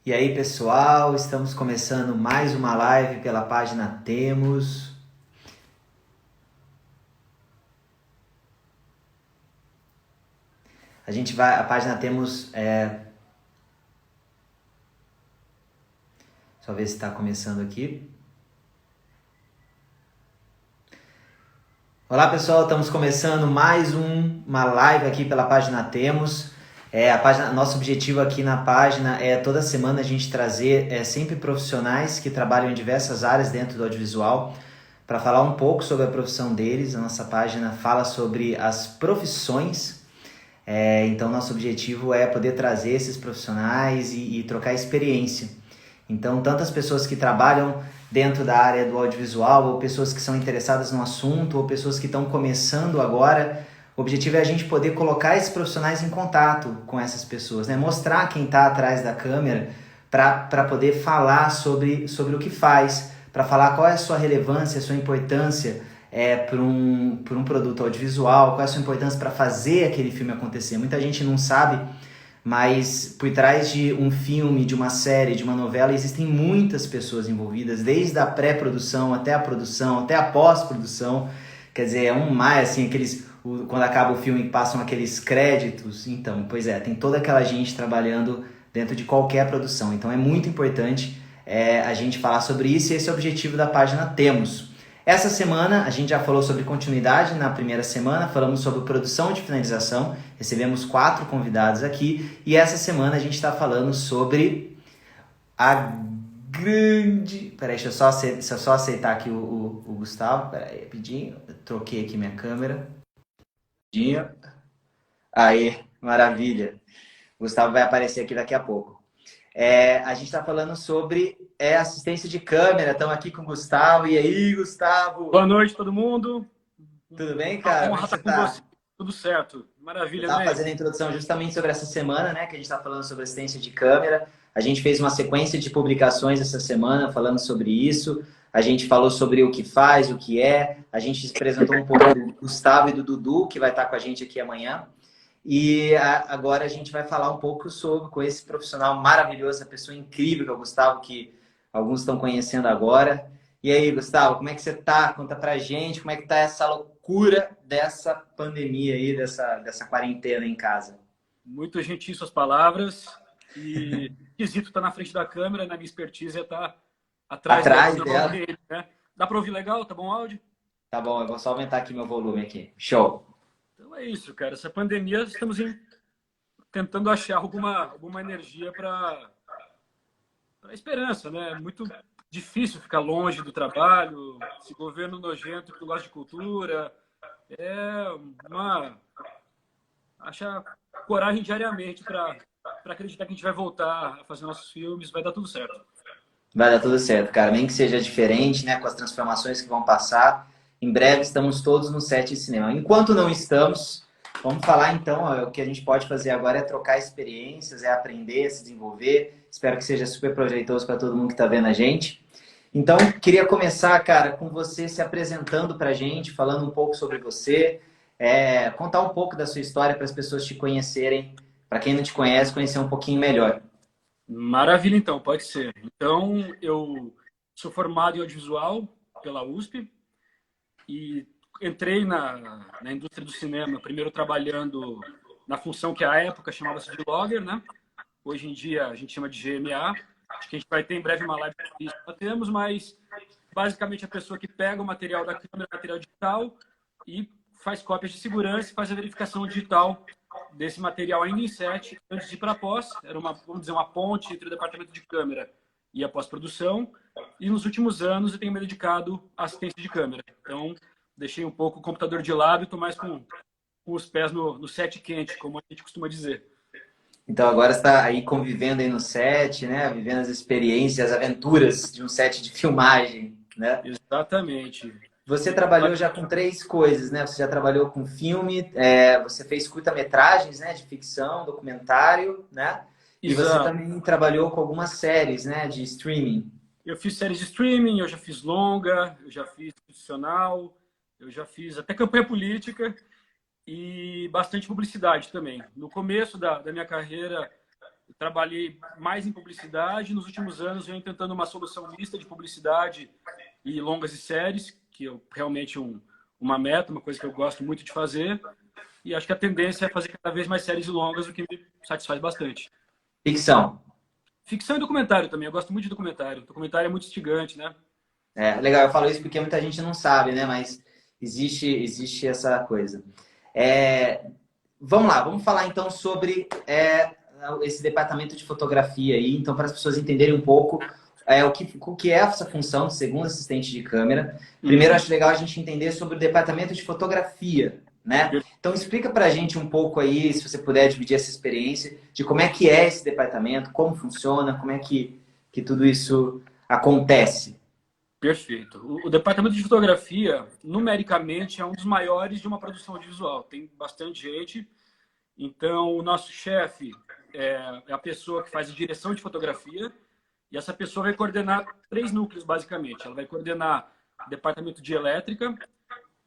E aí, pessoal, estamos começando mais uma live pela página Temos. A página Temos só ver se está começando aqui. Olá, pessoal, estamos começando mais uma live aqui pela página Temos. Nosso objetivo aqui na página é toda semana a gente trazer sempre profissionais que trabalham em diversas áreas dentro do audiovisual para falar um pouco sobre a profissão deles. A nossa página fala sobre as profissões. Então, nosso objetivo é poder trazer esses profissionais e trocar experiência. Então, tantas pessoas que trabalham dentro da área do audiovisual, ou pessoas que são interessadas no assunto, ou pessoas que estão começando agora, o objetivo é a gente poder colocar esses profissionais em contato com essas pessoas, né? Mostrar quem está atrás da câmera para poder falar sobre o que faz, para falar qual é a sua relevância, a sua importância para um produto audiovisual, qual é a sua importância para fazer aquele filme acontecer. Muita gente não sabe, mas por trás de um filme, de uma série, de uma novela, existem muitas pessoas envolvidas, desde a pré-produção até a produção, até a pós-produção. Quer dizer, é um mais, assim, quando acaba o filme passam aqueles créditos. Então, pois é, tem toda aquela gente trabalhando dentro de qualquer produção. Então é muito importante a gente falar sobre isso, e esse é o objetivo da página Temos. Essa semana a gente já falou sobre continuidade. Na primeira semana falamos sobre produção de finalização, recebemos 4 convidados aqui, e essa semana a gente está falando sobre a grande... Peraí, deixa eu só aceitar aqui o Gustavo, peraí, rapidinho, eu troquei aqui minha câmera. Rapidinho. Aí, maravilha. O Gustavo vai aparecer aqui daqui a pouco. A gente está falando sobre assistência de câmera. Estamos aqui com o Gustavo. E aí, Gustavo? Boa noite, todo mundo. Tudo bem, cara? Como é Honra que você estar com tá? você. Tudo certo. Eu Maravilha, estava Ney. fazendo a introdução justamente sobre essa semana, né? Que a gente está falando sobre assistência de câmera. A gente fez uma sequência de publicações essa semana falando sobre isso. A gente falou sobre o que faz, o que é. A gente apresentou um pouco do Gustavo e do Dudu, que vai estar com a gente aqui amanhã. E agora a gente vai falar um pouco com esse profissional maravilhoso, essa pessoa incrível que é o Gustavo, que alguns estão conhecendo agora. E aí, Gustavo, como é que você tá? Conta pra gente como é que tá essa loucura dessa pandemia aí, dessa quarentena em casa. Muito gentil suas palavras. E esquisito estar na frente da câmera, na minha expertise é estar atrás Atrás da mão dela. dele, né? Dá para ouvir legal? Tá bom o áudio? Tá bom, eu vou só aumentar aqui meu volume aqui. Show. Então é isso, cara. Essa pandemia, estamos tentando achar alguma energia para esperança, né? Muito difícil ficar longe do trabalho, esse governo nojento que não gosta de cultura. É uma... achar coragem diariamente para acreditar que a gente vai voltar a fazer nossos filmes, vai dar tudo certo. Vai dar tudo certo, cara. Nem que seja diferente, né? Com as transformações que vão passar. Em breve estamos todos no set de cinema. Enquanto não estamos, vamos falar então. O que a gente pode fazer agora é trocar experiências, é aprender, se desenvolver. Espero que seja super proveitoso para todo mundo que está vendo a gente. Então, queria começar, cara, com você se apresentando para a gente, falando um pouco sobre você, contar um pouco da sua história para as pessoas te conhecerem, para quem não te conhece, conhecer um pouquinho melhor. Maravilha, então, pode ser. Então, eu sou formado em audiovisual pela USP e entrei na indústria do cinema, primeiro trabalhando na função que à época chamava-se de logger, né? Hoje em dia a gente chama de GMA. Acho que a gente vai ter em breve uma live sobre isso, nós temos, mas basicamente a pessoa que pega o material da câmera, material digital, e faz cópias de segurança e faz a verificação digital desse material ainda em set, antes de ir para a pós. Era vamos dizer, uma ponte entre o departamento de câmera e a pós-produção. E nos últimos anos eu tenho me dedicado à assistência de câmera. Então, deixei um pouco o computador de lado e estou mais com os pés no set quente, como a gente costuma dizer. Então agora você está aí convivendo aí no set, né? Vivendo as experiências, as aventuras de um set de filmagem, né? Exatamente. Você trabalhou já com 3 coisas, né? Você já trabalhou com filme, você fez curta-metragens, né? De ficção, documentário, né? E você Exato. também trabalhou com algumas séries, né? De streaming. Eu fiz séries de streaming, eu já fiz longa, eu já fiz profissional, eu já fiz até campanha política e bastante publicidade também. No começo da minha carreira, Eu trabalhei mais em publicidade. Nos últimos anos, venho tentando uma solução mista de publicidade e longas e séries, que é realmente uma meta, uma coisa que eu gosto muito de fazer. E acho que a tendência é fazer cada vez mais séries longas, o que me satisfaz bastante. Ficção. Ficção e documentário também. Eu gosto muito de documentário. Documentário é muito instigante, né? Legal, eu falo isso porque muita gente não sabe, né? Mas existe essa coisa. É, vamos lá, vamos falar então sobre esse departamento de fotografia aí, então para as pessoas entenderem um pouco o que é essa função de segundo assistente de câmera. Primeiro, acho legal a gente entender sobre o departamento de fotografia, né? Então explica para a gente um pouco aí, se você puder dividir essa experiência, de como é que é esse departamento, como funciona, como é que tudo isso acontece. Perfeito. O departamento de fotografia, numericamente, é um dos maiores de uma produção audiovisual. Tem bastante gente. Então, o nosso chefe é a pessoa que faz a direção de fotografia. E essa pessoa vai coordenar 3 núcleos, basicamente. Ela vai coordenar o departamento de elétrica,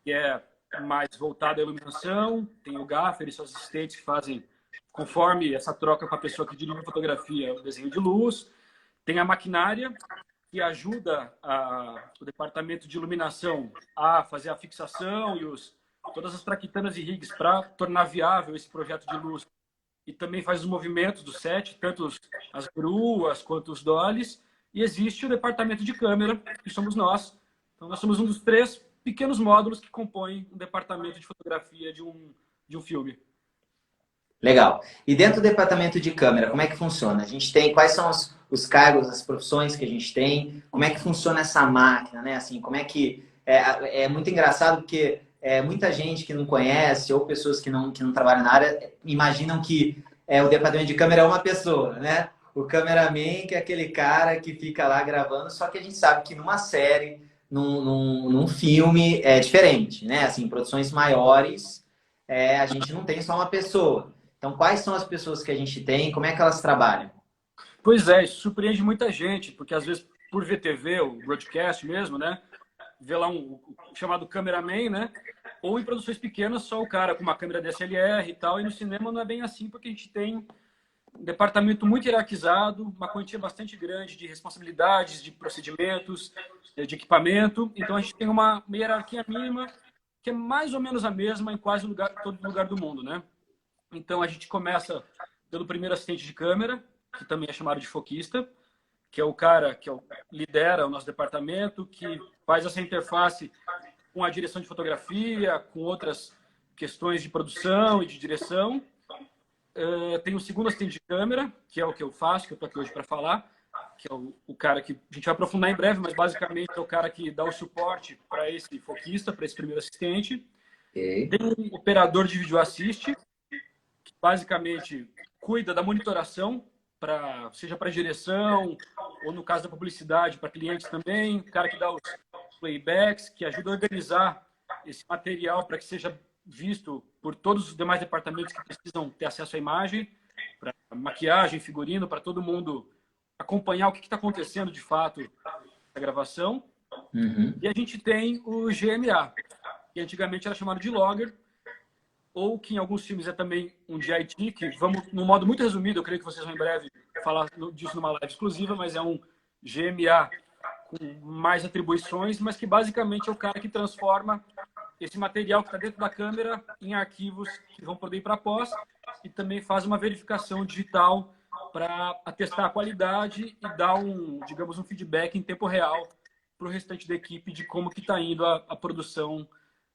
que é mais voltado à iluminação. Tem o gaffer e seus assistentes que fazem, conforme essa troca com a pessoa que dirige a fotografia, o desenho de luz. Tem a maquinária, que ajuda o departamento de iluminação a fazer a fixação e todas as traquitanas e rigs para tornar viável esse projeto de luz. E também faz os movimentos do set, tanto as gruas quanto os dollies. E existe o departamento de câmera, que somos nós. Então, nós somos um dos 3 pequenos módulos que compõem o departamento de fotografia de um filme. Legal. E dentro do departamento de câmera, como é que funciona? A gente tem quais são os cargos, as profissões que a gente tem? Como é que funciona essa máquina, né? Assim, como é que é muito engraçado porque muita gente que não conhece ou pessoas que não trabalham na área imaginam que o departamento de câmera é uma pessoa, né? O cameraman, que é aquele cara que fica lá gravando, só que a gente sabe que numa série, num filme, é diferente, né? Assim, produções maiores, a gente não tem só uma pessoa. Então, quais são as pessoas que a gente tem? Como é que elas trabalham? Pois é, isso surpreende muita gente, porque às vezes por VTV, o broadcast mesmo, né? Vê lá um chamado cameraman, né? Ou em produções pequenas, só o cara com uma câmera DSLR e tal. E no cinema não é bem assim, porque a gente tem um departamento muito hierarquizado, uma quantia bastante grande de responsabilidades, de procedimentos, de equipamento. Então a gente tem uma hierarquia mínima que é mais ou menos a mesma em quase todo lugar do mundo, né? Então a gente começa pelo primeiro assistente de câmera, que também é chamado de foquista, que é o cara que lidera o nosso departamento, que faz essa interface com a direção de fotografia, com outras questões de produção e de direção. Tem o segundo assistente de câmera, que é o que eu faço, que eu estou aqui hoje para falar, que é o cara que a gente vai aprofundar em breve, mas basicamente é o cara que dá o suporte para esse foquista, para esse primeiro assistente. Okay. Tem um operador de vídeo assist, que basicamente cuida da monitoração, seja para direção, ou no caso da publicidade, para clientes também. O cara que dá os playbacks, que ajuda a organizar esse material para que seja visto por todos os demais departamentos que precisam ter acesso à imagem, para maquiagem, figurino, para todo mundo acompanhar o que está acontecendo de fato na gravação. Uhum. E a gente tem o GMA, que antigamente era chamado de logger, ou que em alguns filmes é também um DIT, que vamos, no modo muito resumido, eu creio que vocês vão em breve falar disso numa live exclusiva, mas é um GMA com mais atribuições, mas que basicamente é o cara que transforma esse material que está dentro da câmera em arquivos que vão poder ir para pós e também faz uma verificação digital para atestar a qualidade e dar digamos, um feedback em tempo real para o restante da equipe de como que está indo a produção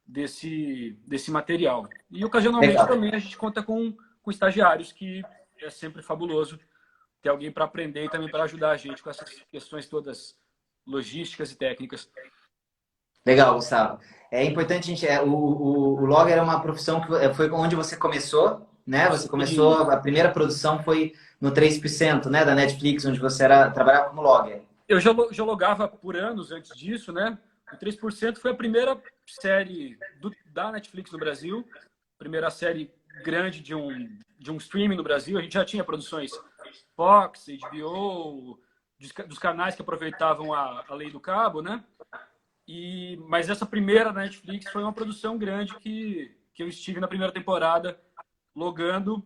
desse material. E ocasionalmente Legal. também a gente conta com estagiários, que é sempre fabuloso ter alguém para aprender e também para ajudar a gente com essas questões todas logísticas e técnicas. Legal, Gustavo. É importante, gente, o logger é uma profissão que foi onde você começou, né? Você começou, a primeira produção foi no 3%, né, da Netflix, onde você trabalhava como logger. Eu já logava por anos antes disso, né? O 3% foi a primeira série da Netflix no Brasil, primeira série grande de um streaming no Brasil. A gente já tinha produções Fox, HBO, dos canais que aproveitavam a lei do cabo, né? Mas essa primeira da Netflix foi uma produção grande que eu estive na primeira temporada logando.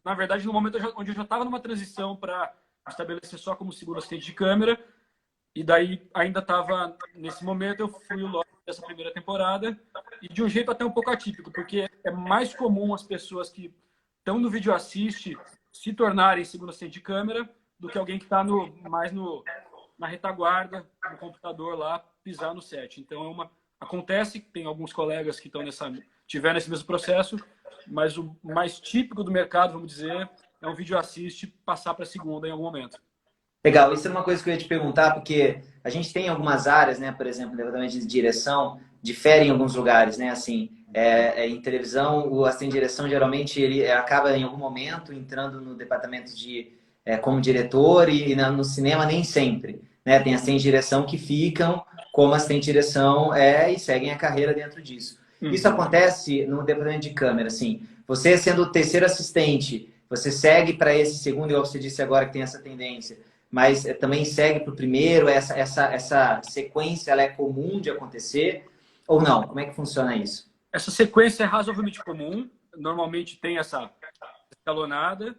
Na verdade, no momento onde eu já estava numa transição para estabelecer só como segundo assistente de câmera, e daí ainda estava nesse momento, eu fui o log dessa primeira temporada, e de um jeito até um pouco atípico, porque é mais comum as pessoas que estão no vídeo assiste se tornarem segundo assistente de câmera do que alguém que está mais na retaguarda, no computador lá, pisar no set. Então, acontece que tem alguns colegas que tiveram esse mesmo processo, mas o mais típico do mercado, vamos dizer, é um vídeo assiste passar para a segunda em algum momento. Legal, isso é uma coisa que eu ia te perguntar, porque a gente tem algumas áreas, né? Por exemplo, levantamento de direção, difere em alguns lugares, né? Assim, em televisão, o assistente de direção geralmente ele acaba em algum momento entrando no departamento como diretor e no cinema nem sempre, né? Tem assistente de direção que ficam como assistente de direção e seguem a carreira dentro disso. Isso acontece no departamento de câmera, assim. Você sendo o terceiro assistente, você segue para esse segundo, igual você disse agora que tem essa tendência, mas também segue para o primeiro? Essa sequência ela é comum de acontecer ou não? Como é que funciona isso? Essa sequência é razoavelmente comum. Normalmente tem essa escalonada.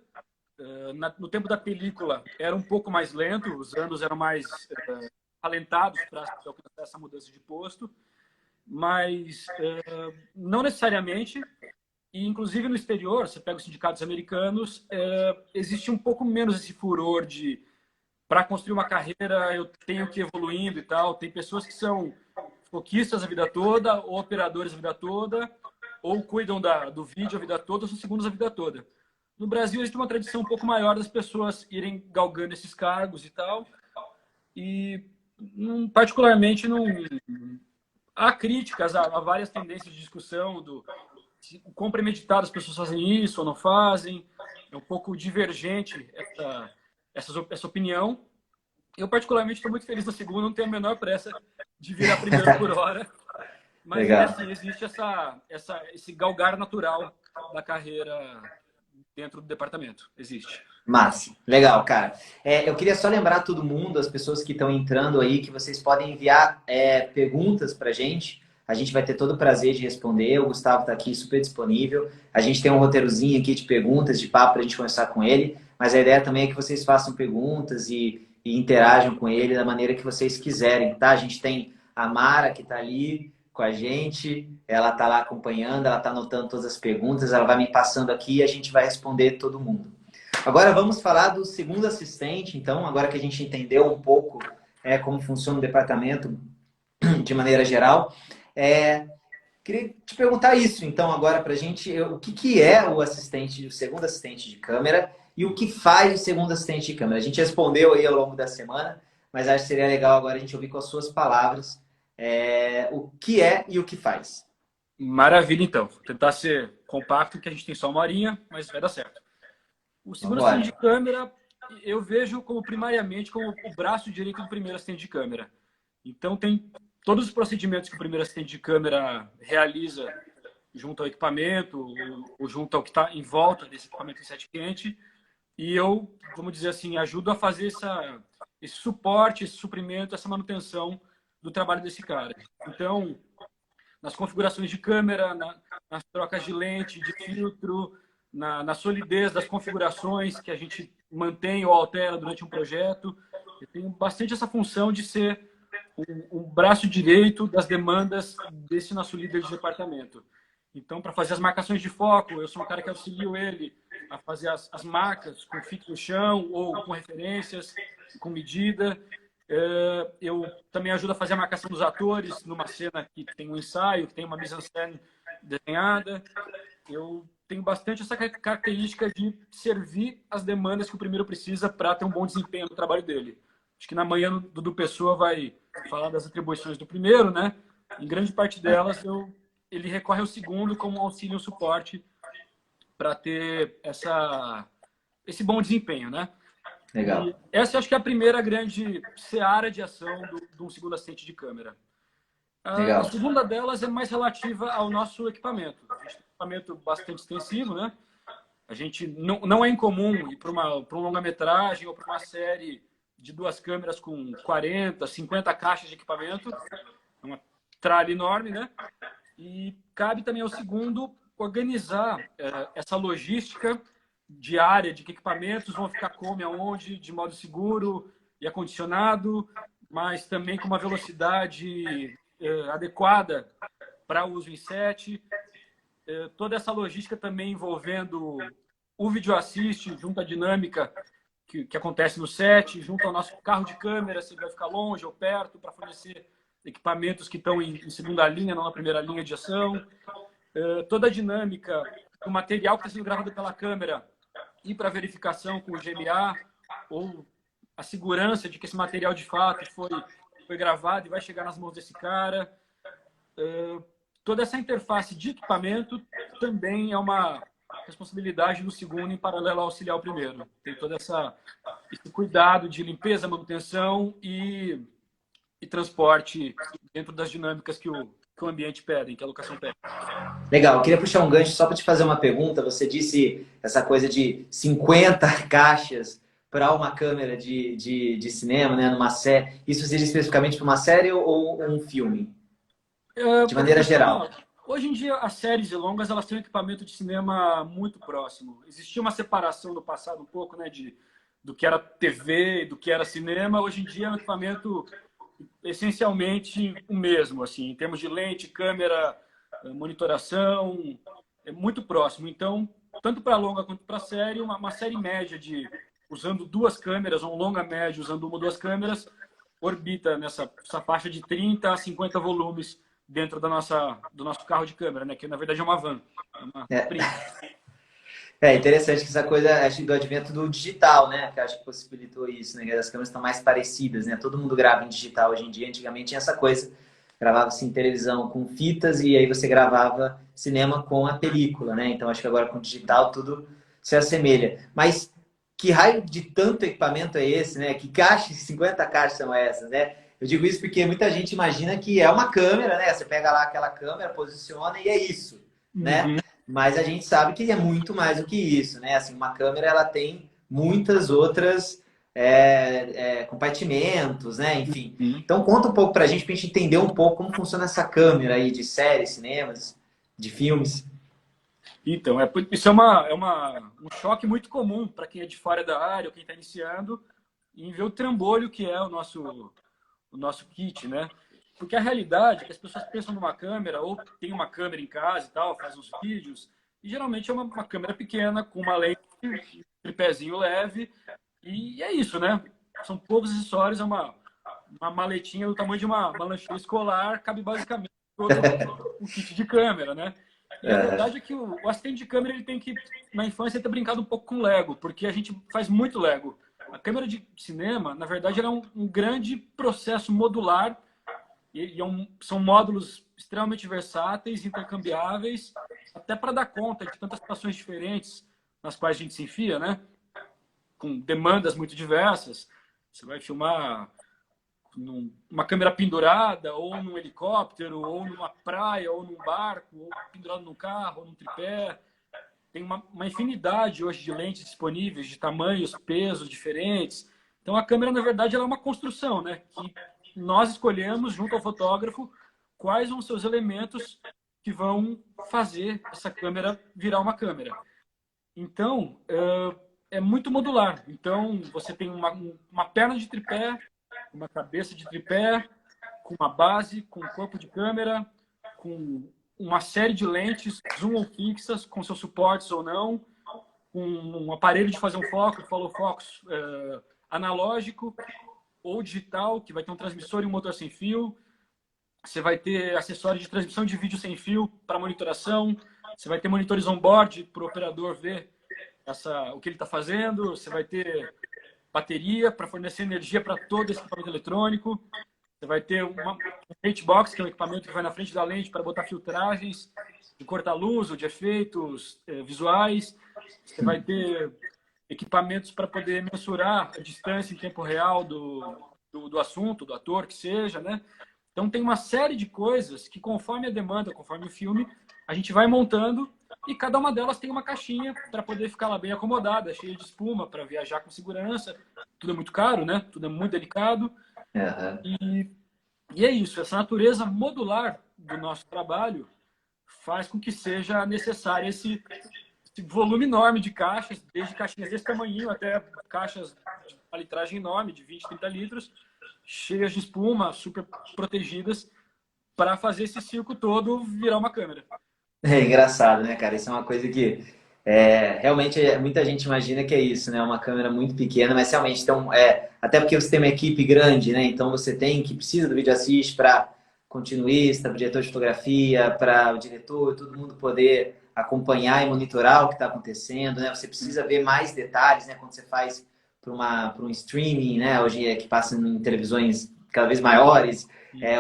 No tempo da película era um pouco mais lento, os anos eram mais alentados para alcançar essa mudança de posto, mas não necessariamente. E, inclusive, no exterior, você pega os sindicatos americanos, existe um pouco menos esse furor de para construir uma carreira eu tenho que ir evoluindo e tal. Tem pessoas que são foquistas a vida toda, ou operadores a vida toda, ou cuidam do vídeo a vida toda, ou são segundos a vida toda. No Brasil existe uma tradição um pouco maior das pessoas irem galgando esses cargos e tal. E particularmente não há críticas a várias tendências de discussão do quão premeditado as pessoas fazem isso ou não fazem. É um pouco divergente essa opinião. Eu, particularmente, estou muito feliz na segunda, não tenho a menor pressa de virar primeiro por hora. Mas assim, existe esse galgar natural da carreira dentro do departamento. Existe. Massa, legal, cara. Eu queria só lembrar todo mundo, as pessoas que estão entrando aí, que vocês podem enviar perguntas para a gente. A gente vai ter todo o prazer de responder. O Gustavo está aqui super disponível. A gente tem um roteirozinho aqui de perguntas, de papo para a gente conversar com ele. Mas a ideia também é que vocês façam perguntas e interajam com ele da maneira que vocês quiserem, tá? A gente tem a Mara que está ali com a gente. Ela está lá acompanhando, ela está anotando todas as perguntas. Ela vai me passando aqui e a gente vai responder todo mundo. Agora vamos falar do segundo assistente, então, agora que a gente entendeu um pouco como funciona o departamento de maneira geral. Queria te perguntar isso, então, agora para a gente, o que é o segundo assistente de câmera e o que faz o segundo assistente de câmera? A gente respondeu aí ao longo da semana, mas acho que seria legal agora a gente ouvir com as suas palavras o que é e o que faz. Maravilha, então. Vou tentar ser compacto, que a gente tem só uma horinha, mas vai dar certo. O segundo assistente de câmera, eu vejo primariamente como o braço direito do primeiro assistente de câmera. Então, tem todos os procedimentos que o primeiro assistente de câmera realiza junto ao equipamento, ou junto ao que está em volta desse equipamento em set quente. E eu, vamos dizer assim, ajudo a fazer esse suporte, esse suprimento, essa manutenção do trabalho desse cara. Então, nas configurações de câmera, nas trocas de lente, de filtro, na solidez das configurações que a gente mantém ou altera durante um projeto. Eu tenho bastante essa função de ser um braço direito das demandas desse nosso líder de departamento. Então, para fazer as marcações de foco, eu sou um cara que auxilio ele a fazer as marcas com fixo no chão ou com referências, com medida. Eu também ajudo a fazer a marcação dos atores numa cena que tem um ensaio, que tem uma mise-en-scène desenhada. Eu tenho bastante essa característica de servir as demandas que o primeiro precisa para ter um bom desempenho no trabalho dele. Acho que na manhã o Dudu Pessoa vai falar das atribuições do primeiro, né? Em grande parte delas, ele recorre ao segundo como auxílio e suporte para ter esse bom desempenho, né? Legal. E essa acho que é a primeira grande seara de ação de um segundo assistente de câmera. A segunda delas é mais relativa ao nosso equipamento. A gente tem um equipamento bastante extensivo, né? A gente não é incomum ir para um longa-metragem ou para uma série de 2 câmeras com 40, 50 caixas de equipamento. É uma tralha enorme, né? E cabe também ao segundo organizar essa logística diária de que equipamentos vão ficar como, aonde, de modo seguro e acondicionado, mas também com uma velocidade adequada para uso em set. Toda essa logística também envolvendo o video assist junto à dinâmica que acontece no set, junto ao nosso carro de câmera, se vai ficar longe ou perto, para fornecer equipamentos que estão em segunda linha, não na primeira linha de ação. Toda a dinâmica do material que está sendo gravado pela câmera e para verificação com o GMA, ou a segurança de que esse material de fato foi gravado e vai chegar nas mãos desse cara. Toda essa interface de equipamento também é uma responsabilidade do segundo em paralelo ao auxiliar o primeiro. Tem todo esse cuidado de limpeza, manutenção e transporte dentro das dinâmicas que o ambiente pede, que a locação pede. Legal, eu queria puxar um gancho só para te fazer uma pergunta. Você disse essa coisa de 50 caixas para uma câmera de cinema, né, numa série. Isso seria especificamente para uma série ou um filme? De maneira geral. Hoje em dia, as séries e longas, elas têm um equipamento de cinema muito próximo. Existia uma separação no passado um pouco, né, do que era TV e do que era cinema. Hoje em dia é um equipamento essencialmente o mesmo, assim, em termos de lente, câmera, monitoração, é muito próximo. Então, tanto para longa quanto para série, uma série média usando duas câmeras, ou um longa média usando uma ou duas câmeras, orbita nessa faixa de 30 a 50 volumes dentro do nosso carro de câmera, né? Que na verdade é uma van. É interessante que essa coisa, acho, do advento do digital, né? Que acho que possibilitou isso, né? Que as câmeras estão mais parecidas, né? Todo mundo grava em digital hoje em dia. Antigamente tinha essa coisa. Gravava-se em televisão com fitas e aí você gravava cinema com a película, né? Então acho que agora com digital tudo se assemelha. Mas que raio de tanto equipamento é esse, né? Que caixas, 50 caixas são essas, né? Eu digo isso porque muita gente imagina que é uma câmera, né? Você pega lá aquela câmera, posiciona e é isso, né? Uhum. Mas a gente sabe que é muito mais do que isso, né? Assim, uma câmera ela tem muitas outras compartimentos, né? Enfim. Uhum. Então conta um pouco pra gente entender um pouco como funciona essa câmera aí de séries, cinemas, de filmes. Então, isso um choque muito comum para quem é de fora da área ou quem está iniciando em ver o trambolho que é o nosso kit, né? Porque a realidade é que as pessoas pensam numa câmera, ou tem uma câmera em casa e tal, faz uns vídeos, e geralmente é uma câmera pequena, com uma lente, um tripézinho leve, e é isso, né? São poucos acessórios, é uma maletinha do tamanho de uma lancheira escolar, cabe basicamente todo o kit de câmera, né? E a verdade é que o assistente de câmera ele tem que, na infância, ter brincado um pouco com Lego, porque a gente faz muito Lego. A câmera de cinema, na verdade, ela é um grande processo modular são módulos extremamente versáteis, intercambiáveis, até para dar conta de tantas situações diferentes nas quais a gente se enfia, né? Com demandas muito diversas. Você vai filmar numa câmera pendurada, ou num helicóptero, ou numa praia, ou num barco, ou pendurado num carro, ou num tripé. Tem uma infinidade hoje de lentes disponíveis, de tamanhos, pesos diferentes. Então, a câmera, na verdade, ela é uma construção, né? Que nós escolhemos, junto ao fotógrafo, quais vão ser os elementos que vão fazer essa câmera virar uma câmera. Então, é muito modular. Então, você tem uma perna de tripé, uma cabeça de tripé, com uma base, com um corpo de câmera, com uma série de lentes, zoom ou fixas, com seus suportes ou não, com um aparelho de fazer um foco, follow focus analógico ou digital, que vai ter um transmissor e um motor sem fio. Você vai ter acessório de transmissão de vídeo sem fio para monitoração. Você vai ter monitores on-board para o operador ver o que ele está fazendo. Você vai ter bateria para fornecer energia para todo esse equipamento eletrônico. Você vai ter um hitbox, que é um equipamento que vai na frente da lente para botar filtragens de corta-luz ou de efeitos visuais. Você vai ter equipamentos para poder mensurar a distância em tempo real do assunto, do ator, que seja, né? Então, tem uma série de coisas que, conforme a demanda, conforme o filme, a gente vai montando e cada uma delas tem uma caixinha para poder ficar lá bem acomodada, cheia de espuma, para viajar com segurança. Tudo é muito caro, né? Tudo é muito delicado. Uhum. E é isso, essa natureza modular do nosso trabalho faz com que seja necessário esse volume enorme de caixas, desde caixinhas desse tamanho até caixas de uma litragem enorme, de 20, 30 litros, cheias de espuma, super protegidas, para fazer esse circo todo virar uma câmera. É engraçado, né, cara? Isso é uma coisa que realmente muita gente imagina que é isso, né? Uma câmera muito pequena, mas realmente então, até porque você tem uma equipe grande, né? Então você tem que precisa do vídeo assist para continuista, para o diretor de fotografia, para o diretor, todo mundo poder acompanhar e monitorar o que está acontecendo, né? Você precisa ver mais detalhes, né? Quando você faz para um streaming, né? Hoje que passa em televisões cada vez maiores,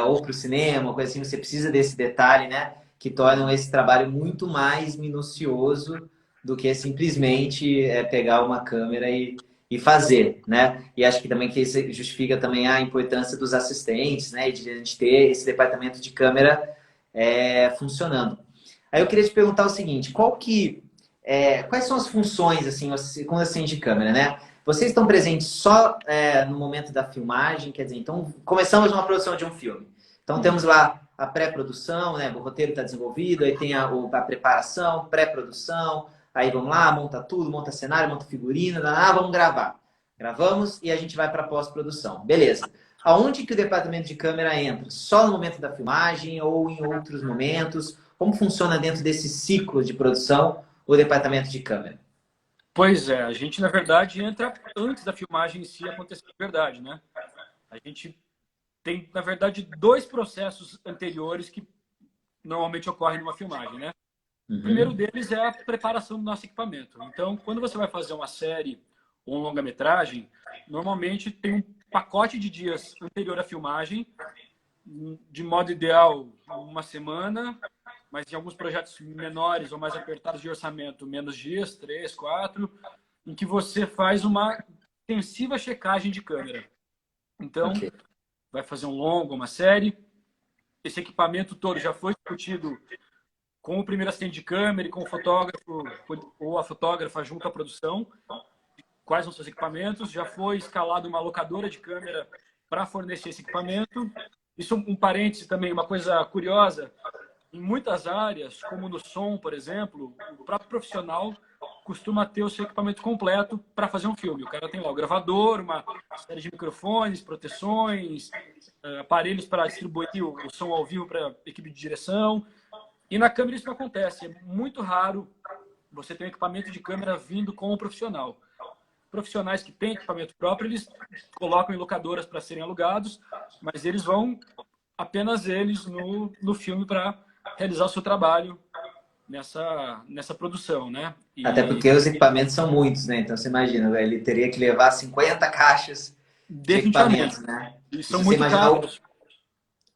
ou para o cinema, coisa assim, você precisa desse detalhe, né? Que tornam esse trabalho muito mais minucioso do que simplesmente pegar uma câmera e fazer, né? E acho que também que isso justifica também a importância dos assistentes, né? E de a gente ter esse departamento de câmera funcionando. Aí eu queria te perguntar o seguinte, quais são as funções, assim, como assistente de câmera, né? Vocês estão presentes só no momento da filmagem, quer dizer, então começamos uma produção de um filme. Então temos lá a pré-produção, né? O roteiro está desenvolvido, aí tem a preparação, pré-produção, aí vamos lá, monta tudo, monta cenário, monta figurino, vamos gravar. Gravamos e a gente vai para a pós-produção. Beleza. Aonde que o departamento de câmera entra? Só no momento da filmagem ou em outros momentos? Como funciona dentro desse ciclo de produção o departamento de câmera? Pois é, a gente, na verdade, entra antes da filmagem em si acontecer de verdade, né? A gente tem, na verdade, dois processos anteriores que normalmente ocorrem numa filmagem, né? O primeiro Uhum. deles é a preparação do nosso equipamento. Então, quando você vai fazer uma série ou um longa-metragem, normalmente tem um pacote de dias anterior à filmagem, de modo ideal, uma semana, mas em alguns projetos menores ou mais apertados de orçamento, menos dias, 3, 4, em que você faz uma intensiva checagem de câmera. Então, Ok. vai fazer um longo, uma série. Esse equipamento todo já foi discutido com o primeiro assistente de câmera e com o fotógrafo ou a fotógrafa junto à produção. Quais são seus equipamentos? Já foi escalado uma locadora de câmera para fornecer esse equipamento. Isso um parêntese também, uma coisa curiosa. Em muitas áreas, como no som, por exemplo, o próprio profissional costuma ter o seu equipamento completo para fazer um filme. O cara tem lá o gravador, uma série de microfones, proteções, aparelhos para distribuir o som ao vivo para a equipe de direção. E na câmera isso não acontece. É muito raro você ter um equipamento de câmera vindo com o profissional. Profissionais que têm equipamento próprio, eles colocam em locadoras para serem alugados, mas eles vão apenas eles no filme para realizar o seu trabalho nessa produção, né? Até E porque os equipamentos são muitos, né? Então você imagina, ele teria que levar 50 caixas de definitivamente, equipamentos, né? e E se são você muito imaginar caros.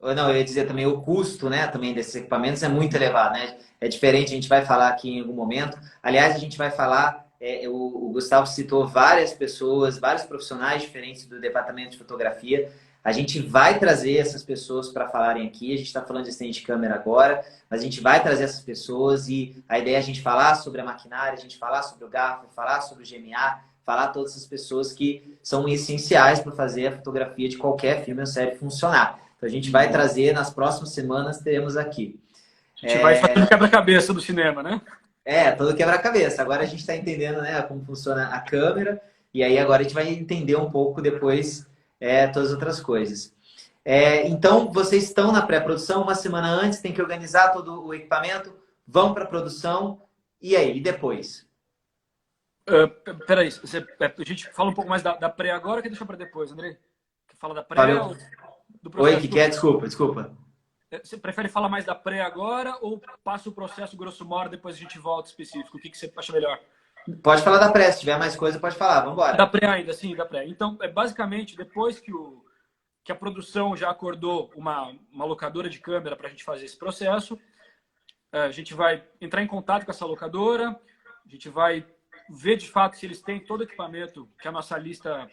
não, eu ia dizer também o custo, né, também desses equipamentos é muito elevado, né? É diferente, a gente vai falar aqui em algum momento. Aliás, a gente vai falar, o Gustavo citou várias pessoas, vários profissionais diferentes do departamento de fotografia. A gente vai trazer essas pessoas para falarem aqui. A gente está falando de assistente de câmera agora, mas a gente vai trazer essas pessoas e a ideia é a gente falar sobre a maquinária, a gente falar sobre o garfo, falar sobre o GMA, falar todas essas pessoas que são essenciais para fazer a fotografia de qualquer filme ou série funcionar. Então a gente vai trazer nas próximas semanas, teremos aqui. A gente vai fazer o quebra-cabeça do cinema, né? Todo quebra-cabeça. Agora a gente está entendendo, né, como funciona a câmera, e aí agora a gente vai entender um pouco depois todas as outras coisas. Então, vocês estão na pré-produção, uma semana antes, tem que organizar todo o equipamento, vão para a produção, e aí, e depois? Peraí, a gente fala um pouco mais da pré agora, que deixa para depois, Andrei? Que fala da pré Valeu. ou do Oi, processo que é? Desculpa. Você prefere falar mais da pré agora ou passa o processo grosso modo, depois a gente volta específico? O que você acha melhor? Pode falar da pré, se tiver mais coisa, pode falar, vamos Da embora. pré ainda, sim, da pré. Então, basicamente, depois que a produção já acordou uma locadora de câmera para a gente fazer esse processo, a gente vai entrar em contato com essa locadora, a gente vai ver de fato se eles têm todo o equipamento que a nossa lista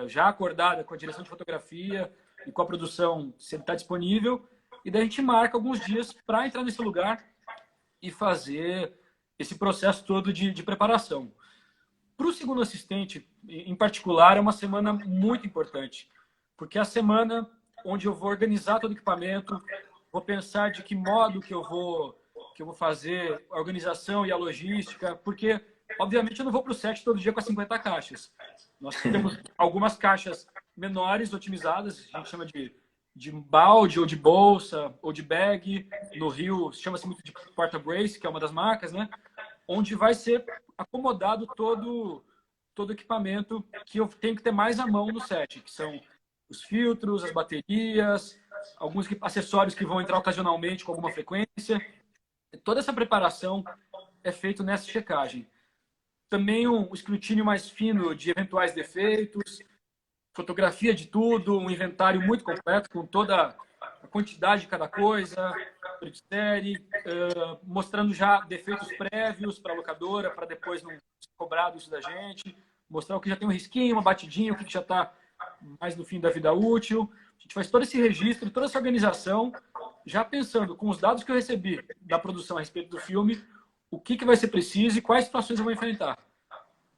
já acordada com a direção de fotografia e com a produção, se ele está disponível, e daí a gente marca alguns dias para entrar nesse lugar e fazer esse processo todo de preparação. Para o segundo assistente, em particular, é uma semana muito importante, porque é a semana onde eu vou organizar todo o equipamento, vou pensar de que modo que eu vou que eu vou fazer a organização e a logística, porque, obviamente, eu não vou para o set todo dia com as 50 caixas. Nós temos algumas caixas menores, otimizadas, a gente chama de balde, ou de bolsa, ou de bag. No Rio, chama-se muito de porta-brace, que é uma das marcas, né? Onde vai ser acomodado todo o equipamento que eu tenho que ter mais à mão no set, que são os filtros, as baterias, alguns acessórios que vão entrar ocasionalmente com alguma frequência. Toda essa preparação é feita nessa checagem. Também um escrutínio mais fino de eventuais defeitos, fotografia de tudo, um inventário muito completo com toda a quantidade de cada coisa, de série, mostrando já defeitos prévios para a locadora, para depois não ser cobrado isso da gente, mostrar o que já tem um risquinho, uma batidinha, o que já está mais no fim da vida útil. A gente faz todo esse registro, toda essa organização, já pensando com os dados que eu recebi da produção a respeito do filme, o que vai ser preciso e quais situações eu vou enfrentar.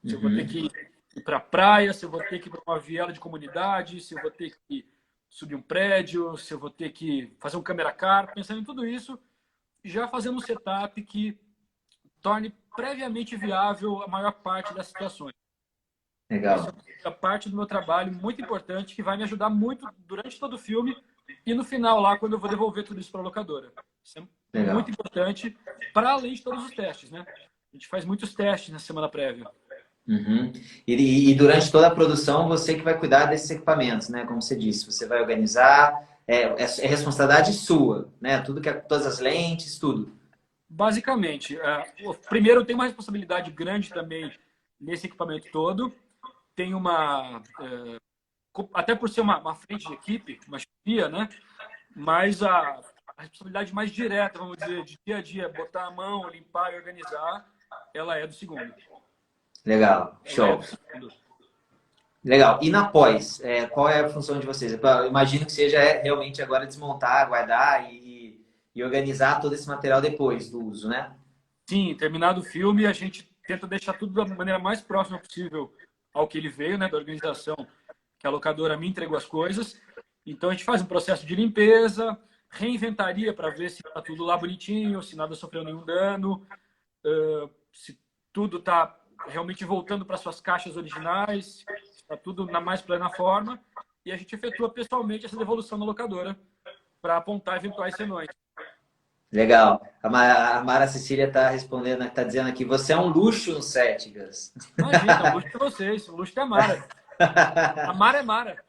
Se eu vou ter que ir para a praia, se eu vou ter que ir para uma viela de comunidade, se eu vou ter que subir um prédio, se eu vou ter que fazer um câmera car, pensando em tudo isso, já fazendo um setup que torne previamente viável a maior parte das situações. Legal. Essa é a parte do meu trabalho muito importante que vai me ajudar muito durante todo o filme e no final lá, quando eu vou devolver tudo isso para a locadora. Isso é muito importante para além de todos os testes, né? A gente faz muitos testes na semana prévia. Uhum. E durante toda a produção, você que vai cuidar desses equipamentos, né? Como você disse, você vai organizar, é responsabilidade sua, né? Tudo todas as lentes, tudo. Basicamente, primeiro eu tenho uma responsabilidade grande também nesse equipamento todo. Tem até por ser uma frente de equipe, uma chefia, né? Mas a responsabilidade mais direta, vamos dizer, de dia a dia, botar a mão, limpar e organizar, ela é do segundo. Legal, show. Legal. E na pós, qual é a função de vocês? Eu imagino que seja realmente agora desmontar, guardar e organizar todo esse material depois do uso, né? Sim, terminado o filme, a gente tenta deixar tudo da maneira mais próxima possível ao que ele veio, né, da organização que a locadora me entregou as coisas. Então a gente faz um processo de limpeza, reinventaria para ver se está tudo lá bonitinho, se nada sofreu nenhum dano, se tudo está realmente voltando para suas caixas originais, está tudo na mais plena forma, e a gente efetua pessoalmente essa devolução na locadora para apontar eventuais senões. Legal. A Mara Cecília está respondendo, está dizendo aqui, você é um luxo no set, Gus. Imagina, o luxo de vocês, o luxo da Mara. A Mara é Mara.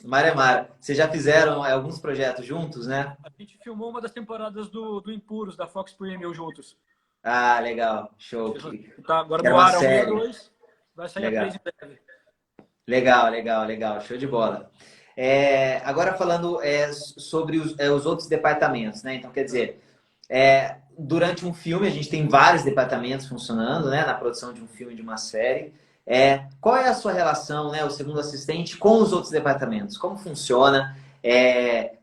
Mara é Mara. Vocês já fizeram alguns projetos juntos, né? A gente filmou uma das temporadas do Impuros, da Fox Premium juntos. Ah, legal. Show. Tá agora Era no uma ar, série. 2, vai sair Legal. a 3 em breve. Legal. Show de bola. Agora falando sobre os outros departamentos, né? Então, quer dizer, durante um filme, a gente tem vários departamentos funcionando, né? Na produção de um filme, de uma série. Qual é a sua relação, né? O segundo assistente com os outros departamentos? Como funciona?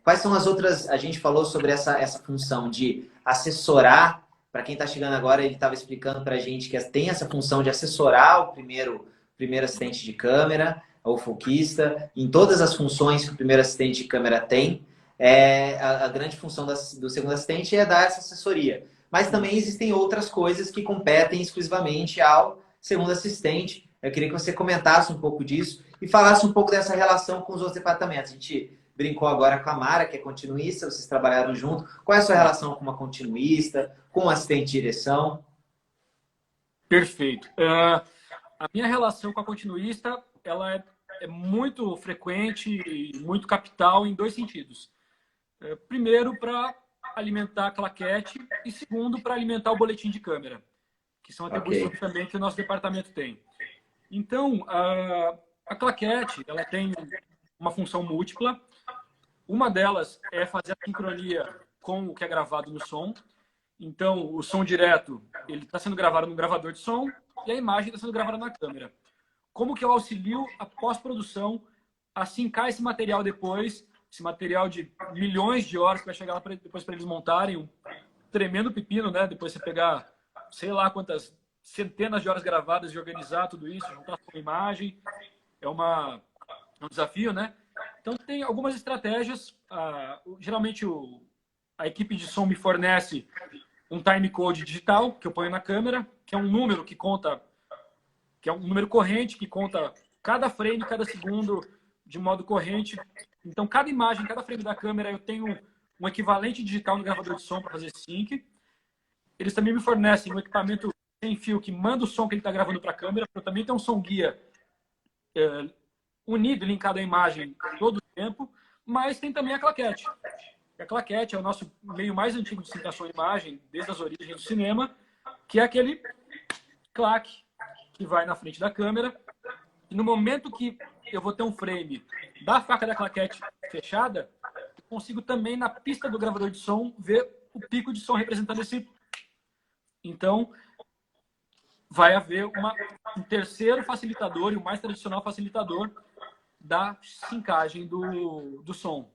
Quais são as outras... A gente falou sobre essa função de assessorar. Para quem está chegando agora, ele estava explicando para a gente que tem essa função de assessorar o primeiro assistente de câmera, ou foquista, em todas as funções que o primeiro assistente de câmera tem. A grande função do segundo assistente é dar essa assessoria. Mas também existem outras coisas que competem exclusivamente ao segundo assistente. Eu queria que você comentasse um pouco disso e falasse um pouco dessa relação com os outros departamentos. A gente brincou agora com a Mara, que é continuista, vocês trabalharam junto. Qual é a sua relação com uma continuista, com um assistente de direção? Perfeito. A minha relação com a continuista, ela é muito frequente e muito capital em dois sentidos. Primeiro, para alimentar a claquete e segundo, para alimentar o boletim de câmera, que são atribuições também que o nosso departamento tem. Então, a claquete, ela tem uma função múltipla. Uma delas é fazer a sincronia com o que é gravado no som. Então, o som direto, ele está sendo gravado no gravador de som e a imagem está sendo gravada na câmera. Como que eu auxilio a pós-produção a sincar esse material depois, esse material de milhões de horas que vai chegar lá depois para eles montarem, um tremendo pepino, né? Depois você pegar, sei lá quantas centenas de horas gravadas e organizar tudo isso, juntar com a imagem, é um desafio, né? Então, tem algumas estratégias. Geralmente, a equipe de som me fornece um time code digital que eu ponho na câmera, que é um número que conta, que é um número corrente que conta cada frame, cada segundo de modo corrente. Então, cada imagem, cada frame da câmera, eu tenho um equivalente digital no gravador de som para fazer sync. Eles também me fornecem um equipamento sem fio que manda o som que ele está gravando para a câmera. Eu também tenho um som guia unido, linkado à imagem todo o tempo, mas tem também a claquete. A claquete é o nosso meio mais antigo de sincação de imagem, desde as origens do cinema, que é aquele claque que vai na frente da câmera. E no momento que eu vou ter um frame da faca da claquete fechada, eu consigo também, na pista do gravador de som, ver o pico de som representando esse. Então, vai haver um terceiro facilitador e o mais tradicional facilitador da sincagem do som.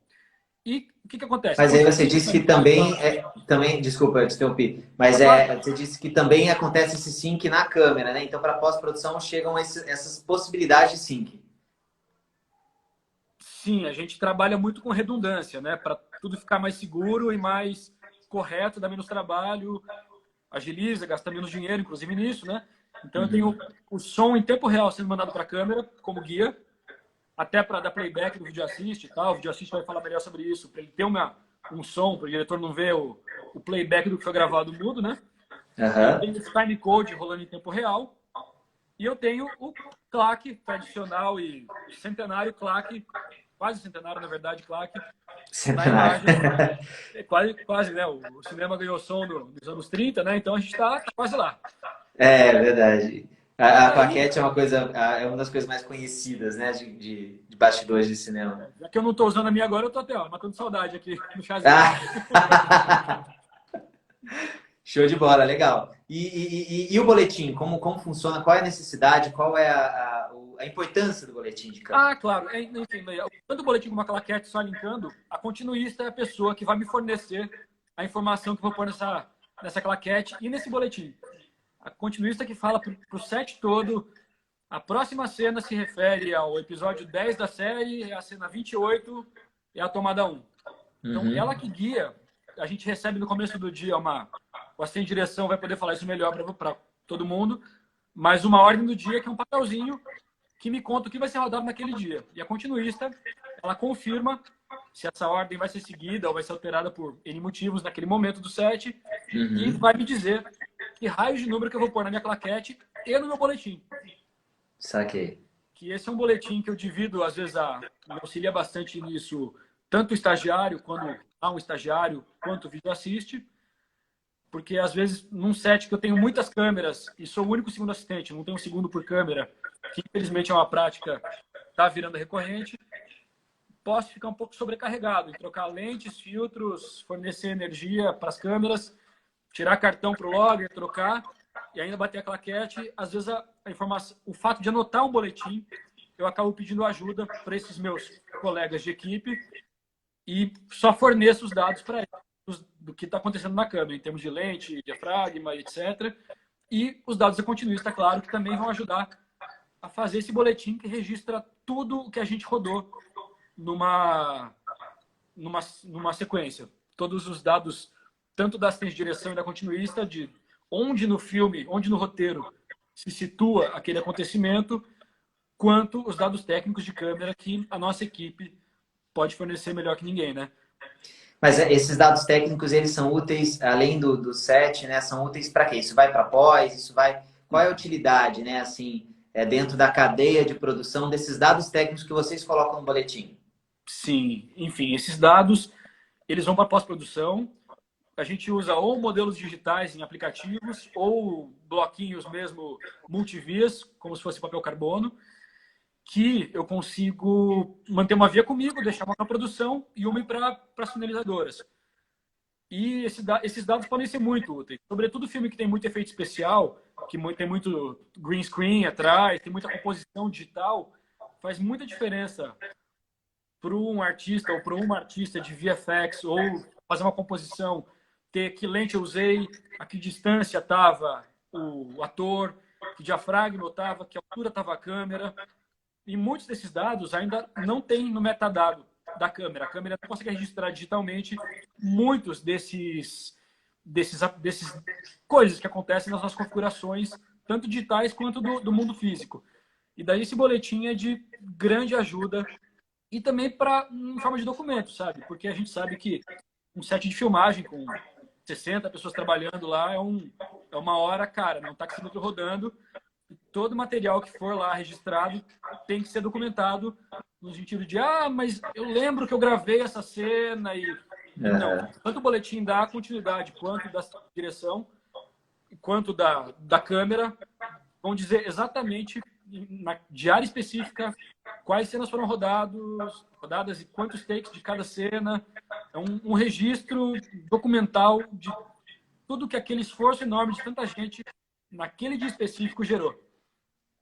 E o que acontece? Mas aí você disse que também, desculpa, eu te interrompi, mas você disse que também acontece esse sync na câmera, né? Então, para pós-produção chegam essas possibilidades de sync. Sim, a gente trabalha muito com redundância, né? Para tudo ficar mais seguro e mais correto, dá menos trabalho, agiliza, gasta menos dinheiro, inclusive nisso, né? Então, eu tenho o som em tempo real sendo mandado para a câmera como guia, até para dar playback do vídeo assist e tal. O vídeo assist vai falar melhor sobre isso, para ele ter um som, para o diretor não ver o playback do que foi gravado mudo, né? Eu tenho esse time code rolando em tempo real. E eu tenho o claque tradicional e centenário claque, quase centenário, na verdade, claque. Centenário. Quase, né? O cinema ganhou som nos anos 30, né? Então a gente está quase lá. É verdade. A claquete é uma das coisas mais conhecidas, né, de bastidores de cinema. Já que eu não estou usando a minha agora, eu estou até matando saudade aqui no chazinho. Show de bola, legal. E o boletim, como funciona? Qual é a necessidade? Qual é a importância do boletim de câmera? Claro. Enfim, tanto o boletim como a claquete, só linkando, a continuista é a pessoa que vai me fornecer a informação que eu vou pôr nessa claquete e nesse boletim. A continuista que fala para o set todo, a próxima cena se refere ao episódio 10 da série, é a cena 28 e a tomada 1. Então, ela que guia, a gente recebe no começo do dia o assistente de direção vai poder falar isso melhor para todo mundo, mas uma ordem do dia que é um papelzinho que me conta o que vai ser rodado naquele dia. E a continuista, ela confirma se essa ordem vai ser seguida ou vai ser alterada por N motivos naquele momento do set e vai me dizer que raio de número que eu vou pôr na minha claquete e no meu boletim. Saquei. Que esse é um boletim que eu divido, às vezes me auxilia bastante nisso, tanto o estagiário, quando há um estagiário, quanto o vídeo assiste, porque às vezes num set que eu tenho muitas câmeras e sou o único segundo assistente, não tenho um segundo por câmera, que infelizmente é uma prática que está virando recorrente, posso ficar um pouco sobrecarregado em trocar lentes, filtros, fornecer energia para as câmeras, tirar cartão para o logger, trocar e ainda bater a claquete. Às vezes a informação, o fato de anotar um boletim, eu acabo pedindo ajuda para esses meus colegas de equipe e só forneço os dados para eles do que está acontecendo na câmera, em termos de lente, diafragma, etc. E os dados da continuista, claro, que também vão ajudar a fazer esse boletim que registra tudo o que a gente rodou numa sequência. Todos os dados, tanto da assistente de direção e da continuista, de onde no filme, onde no roteiro se situa aquele acontecimento, quanto os dados técnicos de câmera que a nossa equipe pode fornecer melhor que ninguém, né? Mas esses dados técnicos, eles são úteis, além do set, né? São úteis para quê? Isso vai para pós? Isso vai... Qual é a utilidade, né? Assim, dentro da cadeia de produção desses dados técnicos que vocês colocam no boletim? Sim, enfim, esses dados, eles vão para pós-produção. A gente usa ou modelos digitais em aplicativos ou bloquinhos mesmo multivias, como se fosse papel carbono, que eu consigo manter uma via comigo, deixar uma para produção e uma para as finalizadoras. E esses dados podem ser muito úteis. Sobretudo filme que tem muito efeito especial, que tem muito green screen atrás, tem muita composição digital, faz muita diferença para um artista ou para uma artista de VFX ou fazer uma composição, ter que lente eu usei, a que distância estava o ator, que diafragma estava, que altura estava a câmera. E muitos desses dados ainda não tem no metadado da câmera. A câmera não consegue registrar digitalmente muitos desses desses coisas que acontecem nas nossas configurações, tanto digitais quanto do mundo físico. E daí esse boletim é de grande ajuda e também em forma de documento, sabe? Porque a gente sabe que um set de filmagem com 60 pessoas trabalhando lá é uma hora, cara, não tá taxímetro rodando. Todo material que for lá registrado tem que ser documentado no sentido de, mas eu lembro que eu gravei essa cena e não. Tanto o boletim da continuidade quanto da direção, quanto da câmera, vão dizer exatamente na diária específica quais cenas foram rodadas e quantos takes de cada cena. É um registro documental de tudo que aquele esforço enorme de tanta gente naquele dia específico gerou.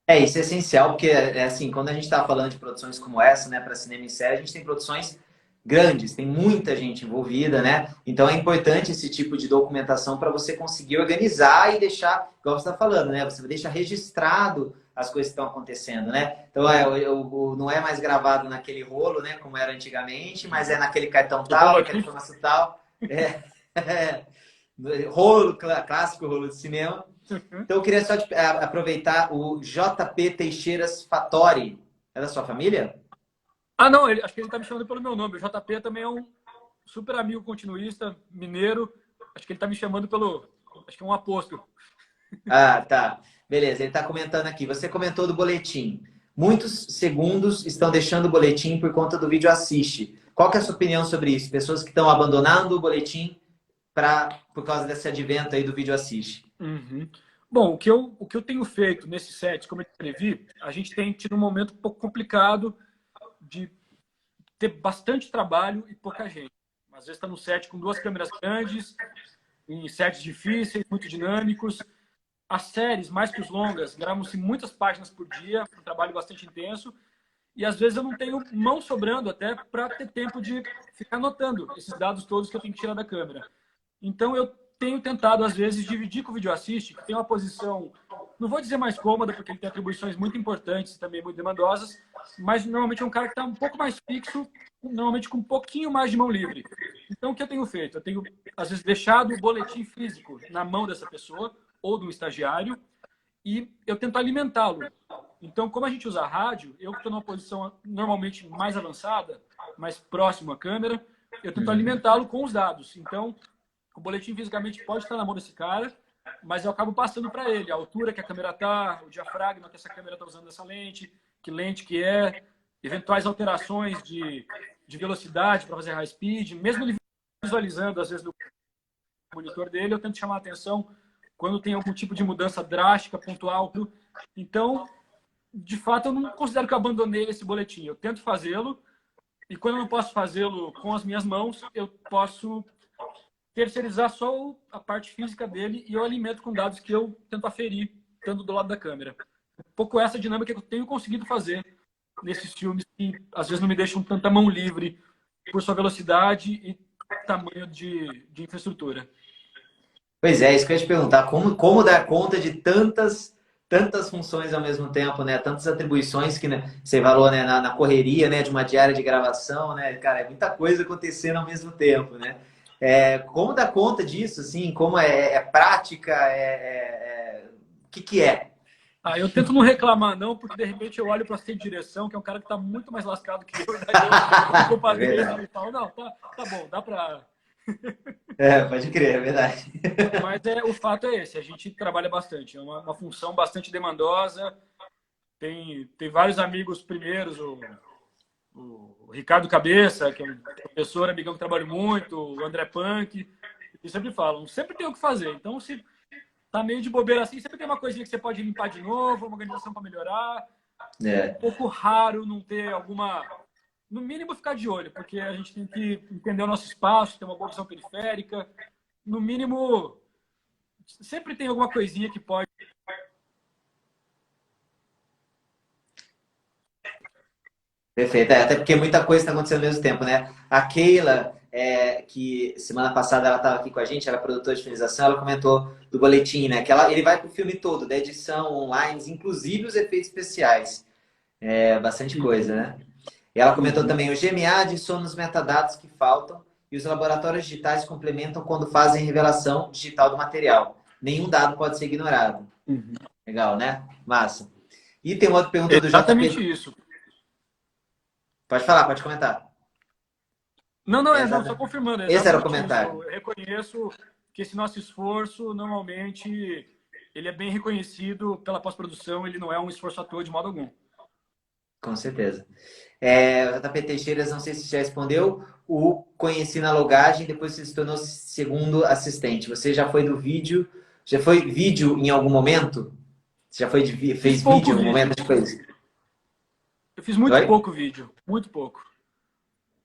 Isso é essencial, porque assim, quando a gente está falando de produções como essa, né, para cinema e série, a gente tem produções grandes, tem muita gente envolvida, né? Então é importante esse tipo de documentação para você conseguir organizar e deixar, igual você está falando, né? Você deixa registrado as coisas que estão acontecendo, né? Então não é mais gravado naquele rolo, né? Como era antigamente, mas é naquele cartão tal, naquela informação tal. Rolo, clássico rolo de cinema. Então eu queria só aproveitar o JP Teixeiras Fattori. É da sua família? Não, acho que ele está me chamando pelo meu nome. O JP também é um super amigo continuista, mineiro. Acho que ele está me chamando acho que é um apóstolo. Tá. Beleza, ele está comentando aqui. Você comentou do boletim. Muitos segundos estão deixando o boletim por conta do vídeo assiste. Qual que é a sua opinião sobre isso? Pessoas que estão abandonando o boletim por causa desse advento aí do vídeo assiste. Uhum. Bom, o que eu tenho feito nesse set, como eu escrevi, a gente tem tido um momento um pouco complicado de ter bastante trabalho e pouca gente. Às vezes está no set com 2 câmeras grandes, em sets difíceis, muito dinâmicos. As séries, mais que os longas, gravam-se muitas páginas por dia, um trabalho bastante intenso. E às vezes eu não tenho mão sobrando até para ter tempo de ficar anotando esses dados todos que eu tenho que tirar da câmera. Então eu tenho tentado, às vezes, dividir com o Video Assist, que tem uma posição, não vou dizer mais cômoda, porque ele tem atribuições muito importantes e também muito demandosas, mas normalmente é um cara que está um pouco mais fixo, normalmente com um pouquinho mais de mão livre. Então o que eu tenho feito? Eu tenho, às vezes, deixado o boletim físico na mão dessa pessoa, ou do estagiário, e eu tento alimentá-lo. Então, como a gente usa rádio, eu que estou numa posição normalmente mais avançada, mais próximo à câmera, eu tento alimentá-lo com os dados. Então, o boletim fisicamente pode estar na mão desse cara, mas eu acabo passando para ele a altura que a câmera está, o diafragma que essa câmera está usando nessa lente que é, eventuais alterações de velocidade para fazer high speed, mesmo ele visualizando, às vezes, no monitor dele, eu tento chamar a atenção quando tem algum tipo de mudança drástica, pontual. Então, de fato, eu não considero que eu abandonei esse boletim. Eu tento fazê-lo, e quando eu não posso fazê-lo com as minhas mãos, eu posso terceirizar só a parte física dele e eu alimento com dados que eu tento aferir, estando do lado da câmera. Um pouco essa dinâmica que eu tenho conseguido fazer nesses filmes que às vezes não me deixam tanta mão livre por sua velocidade e tamanho de infraestrutura. Pois é, isso que eu ia te perguntar. Como dar conta de tantas funções ao mesmo tempo, né? Tantas atribuições que, né, você falou, né, na correria, né, de uma diária de gravação, né? Cara, é muita coisa acontecendo ao mesmo tempo, né? Como dar conta disso, assim? Como é prática? O que é? Eu tento não reclamar, não, porque de repente eu olho para a direção, que é um cara que está muito mais lascado que eu, daí eu culpa dele e falo, não, tá bom, dá para... Pode crer, é verdade. Mas o fato é esse, a gente trabalha bastante, é uma função bastante demandosa, tem vários amigos primeiros, o Ricardo Cabeça, que é um professor, amigão que trabalha muito, o André Punk, e sempre falam, sempre tem o que fazer, então se tá meio de bobeira assim, sempre tem uma coisinha que você pode limpar de novo, uma organização para melhorar. É um pouco raro não ter alguma... No mínimo, ficar de olho, porque a gente tem que entender o nosso espaço, ter uma boa visão periférica. No mínimo, sempre tem alguma coisinha que pode... Perfeito. Até porque muita coisa está acontecendo ao mesmo tempo, né? A Keila, que semana passada ela estava aqui com a gente, ela é produtora de finalização, ela comentou do boletim, né? Que ele vai para o filme todo, da edição, online, inclusive os efeitos especiais. Bastante coisa, né? E ela comentou também, o GMA adiciona os metadados que faltam e os laboratórios digitais complementam quando fazem revelação digital do material. Nenhum dado pode ser ignorado. Uhum. Legal, né? Massa. E tem uma outra pergunta do Exatamente JP. isso. Pode falar, pode comentar. Não, não, não, só confirmando, é Esse era o exatamente isso. comentário. Eu reconheço que esse nosso esforço, normalmente, ele é bem reconhecido pela pós-produção, ele não é um esforço à toa de modo algum. Com certeza. JP Teixeira, não sei se já respondeu, o conheci na logagem, depois você se tornou segundo assistente. Você já foi do vídeo, já foi vídeo em algum momento? Você já fez vídeo em algum momento? Acho que foi isso. Eu fiz muito Oi? pouco vídeo, muito pouco.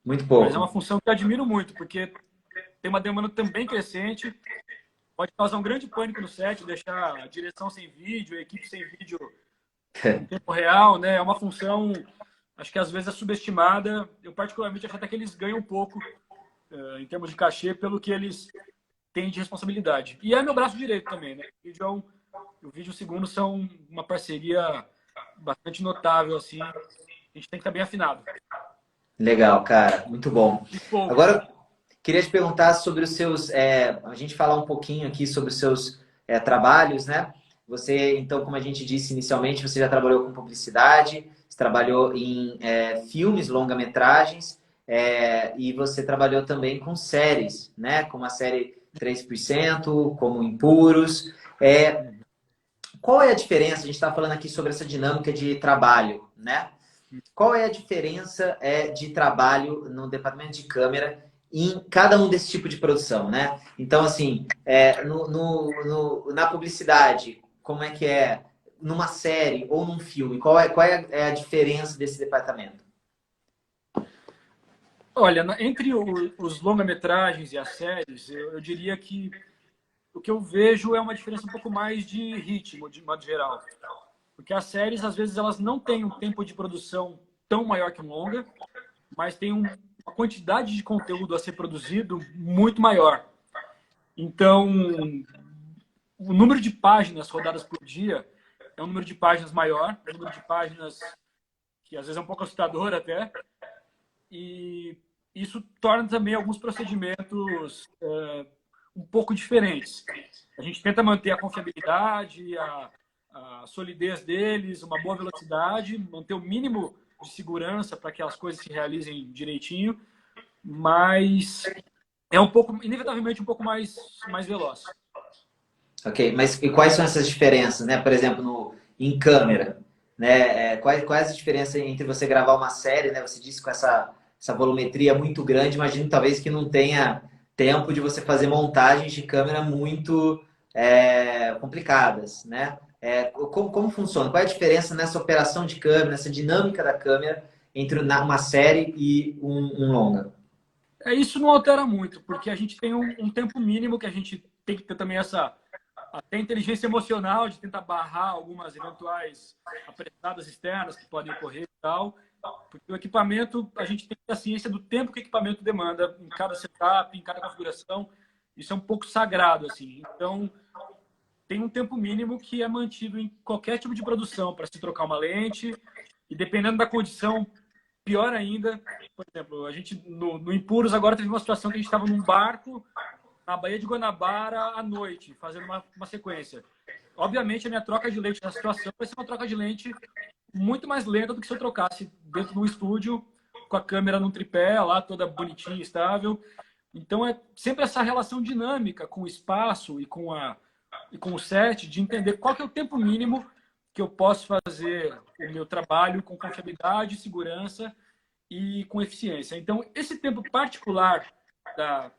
Muito Mas é uma pouco. função que eu admiro muito, porque tem uma demanda também crescente, pode causar um grande pânico no set, deixar a direção sem vídeo, a equipe sem vídeo em tempo real, né? É uma função, acho que às vezes é subestimada. Eu particularmente acho até que eles ganham um pouco em termos de cachê pelo que eles têm de responsabilidade. E é meu braço direito também, né? O vídeo e o segundo são uma parceria bastante notável, assim. A gente tem que estar bem afinado. Legal, cara. Muito bom. E pouco. Agora, queria te perguntar sobre os seus... a gente falar um pouquinho aqui sobre os seus trabalhos, né? Você, então, como a gente disse inicialmente, você já trabalhou com publicidade, você trabalhou em filmes, longa-metragens, e você trabalhou também com séries, né? Como a série 3%, como Impuros. Qual é a diferença? A gente está falando aqui sobre essa dinâmica de trabalho, né? Qual é a diferença de trabalho no departamento de câmera em cada um desse tipo de produção, né? Então, assim, na publicidade, como é que é? Numa série ou num filme, qual é a diferença desse departamento? Olha, entre os longa-metragens e as séries, eu diria que o que eu vejo é uma diferença um pouco mais de ritmo, de modo geral. Porque as séries, às vezes, elas não têm um tempo de produção tão maior que um longa, mas tem uma quantidade de conteúdo a ser produzido muito maior. Então, o número de páginas rodadas por dia é um número de páginas maior, um número de páginas que às vezes é um pouco assustador até, e isso torna também alguns procedimentos um pouco diferentes. A gente tenta manter a confiabilidade, a solidez deles, uma boa velocidade, manter o mínimo de segurança para que as coisas se realizem direitinho, mas é um pouco, inevitavelmente, um pouco mais veloz. Ok, mas e quais são essas diferenças, né? Por exemplo, em câmera, né? Quais as diferenças entre você gravar uma série, né? Você disse com essa volumetria muito grande, imagino talvez que não tenha tempo de você fazer montagens de câmera muito complicadas, né? Como funciona? Qual é a diferença nessa operação de câmera, nessa dinâmica da câmera entre uma série e um longa? Isso não altera muito, porque a gente tem um tempo mínimo que a gente tem que ter também essa até inteligência emocional de tentar barrar algumas eventuais apressadas externas que podem ocorrer e tal. Porque o equipamento, a gente tem que ter a ciência do tempo que o equipamento demanda em cada setup, em cada configuração. Isso é um pouco sagrado, assim. Então, tem um tempo mínimo que é mantido em qualquer tipo de produção para se trocar uma lente. E dependendo da condição, pior ainda. Por exemplo, a gente no Impuros agora teve uma situação que a gente estava num barco na Baía de Guanabara à noite, fazendo uma sequência. Obviamente, a minha troca de lente nessa situação vai ser uma troca de lente muito mais lenta do que se eu trocasse dentro de um estúdio com a câmera num tripé, lá toda bonitinha, estável. Então, é sempre essa relação dinâmica com o espaço e com o set, de entender qual que é o tempo mínimo que eu posso fazer o meu trabalho com confiabilidade, segurança e com eficiência. Então, esse tempo particular da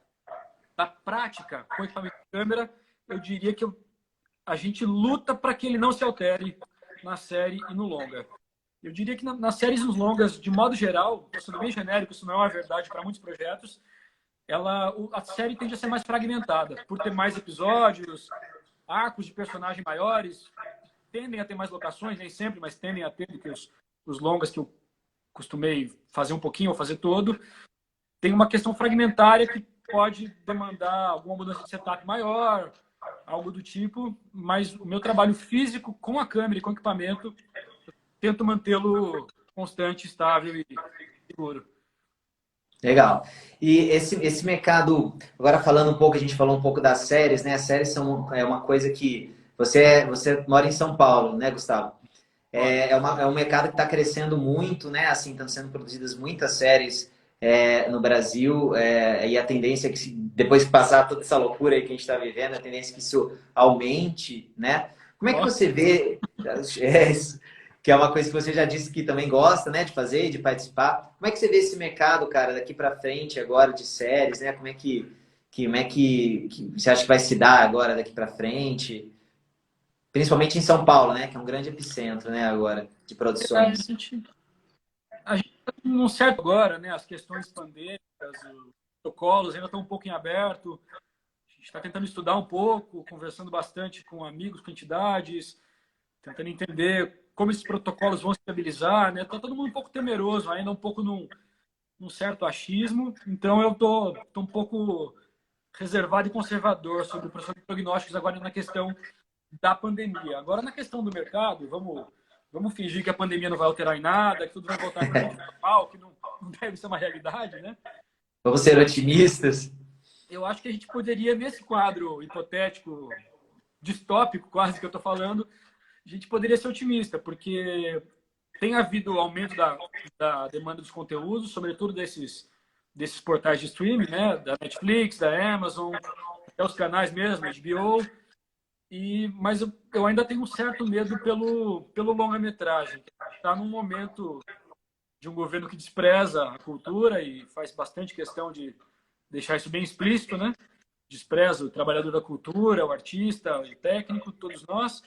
prática com equipamento de câmera, eu diria que a gente luta para que ele não se altere na série e no longa. Eu diria que nas séries e nos longas, de modo geral, sendo bem genérico, isso não é uma verdade para muitos projetos, a série tende a ser mais fragmentada, por ter mais episódios, arcos de personagem maiores, tendem a ter mais locações, nem sempre, mas tendem a ter do que os longas que eu costumei fazer um pouquinho ou fazer todo. Tem uma questão fragmentária que pode demandar alguma mudança de setup maior, algo do tipo, mas o meu trabalho físico com a câmera e com o equipamento, tento mantê-lo constante, estável e seguro. Legal. E esse mercado, agora falando um pouco, a gente falou um pouco das séries, né? As séries é uma coisa que você mora em São Paulo, né, Gustavo? Olha, É um mercado que está crescendo muito, né? Assim, estão sendo produzidas muitas séries no Brasil, e a tendência é que depois que passar toda essa loucura aí que a gente está vivendo, a tendência é que isso aumente, né? Como é que ó, você vê, isso, que é uma coisa que você já disse que também gosta, né, de fazer, de participar. Como é que você vê esse mercado, cara, daqui para frente agora de séries, né? Como é que você acha que vai se dar agora daqui para frente? Principalmente em São Paulo, né? Que é um grande epicentro, né, agora, de a produções. gente, a gente está num certo agora, né? As questões pandêmicas, os protocolos ainda estão um pouco em aberto. A gente está tentando estudar um pouco, conversando bastante com amigos, com entidades, tentando entender como esses protocolos vão se estabilizar, né? Tá todo mundo um pouco temeroso, ainda um pouco num certo achismo. Então eu tô um pouco reservado e conservador sobre os prognósticos agora na questão da pandemia. Agora na questão do mercado, vamos fingir que a pandemia não vai alterar em nada, que tudo vai voltar normal, que não deve ser uma realidade, né? Vamos ser otimistas. Eu acho que a gente poderia, nesse quadro hipotético, distópico quase que eu estou falando, a gente poderia ser otimista, porque tem havido aumento da demanda dos conteúdos, sobretudo desses portais de streaming, né? Da Netflix, da Amazon, até os canais mesmo, HBO. Mas eu ainda tenho um certo medo pelo longa-metragem. Está num momento de um governo que despreza a cultura e faz bastante questão de deixar isso bem explícito, né? Despreza o trabalhador da cultura, o artista, o técnico, todos nós.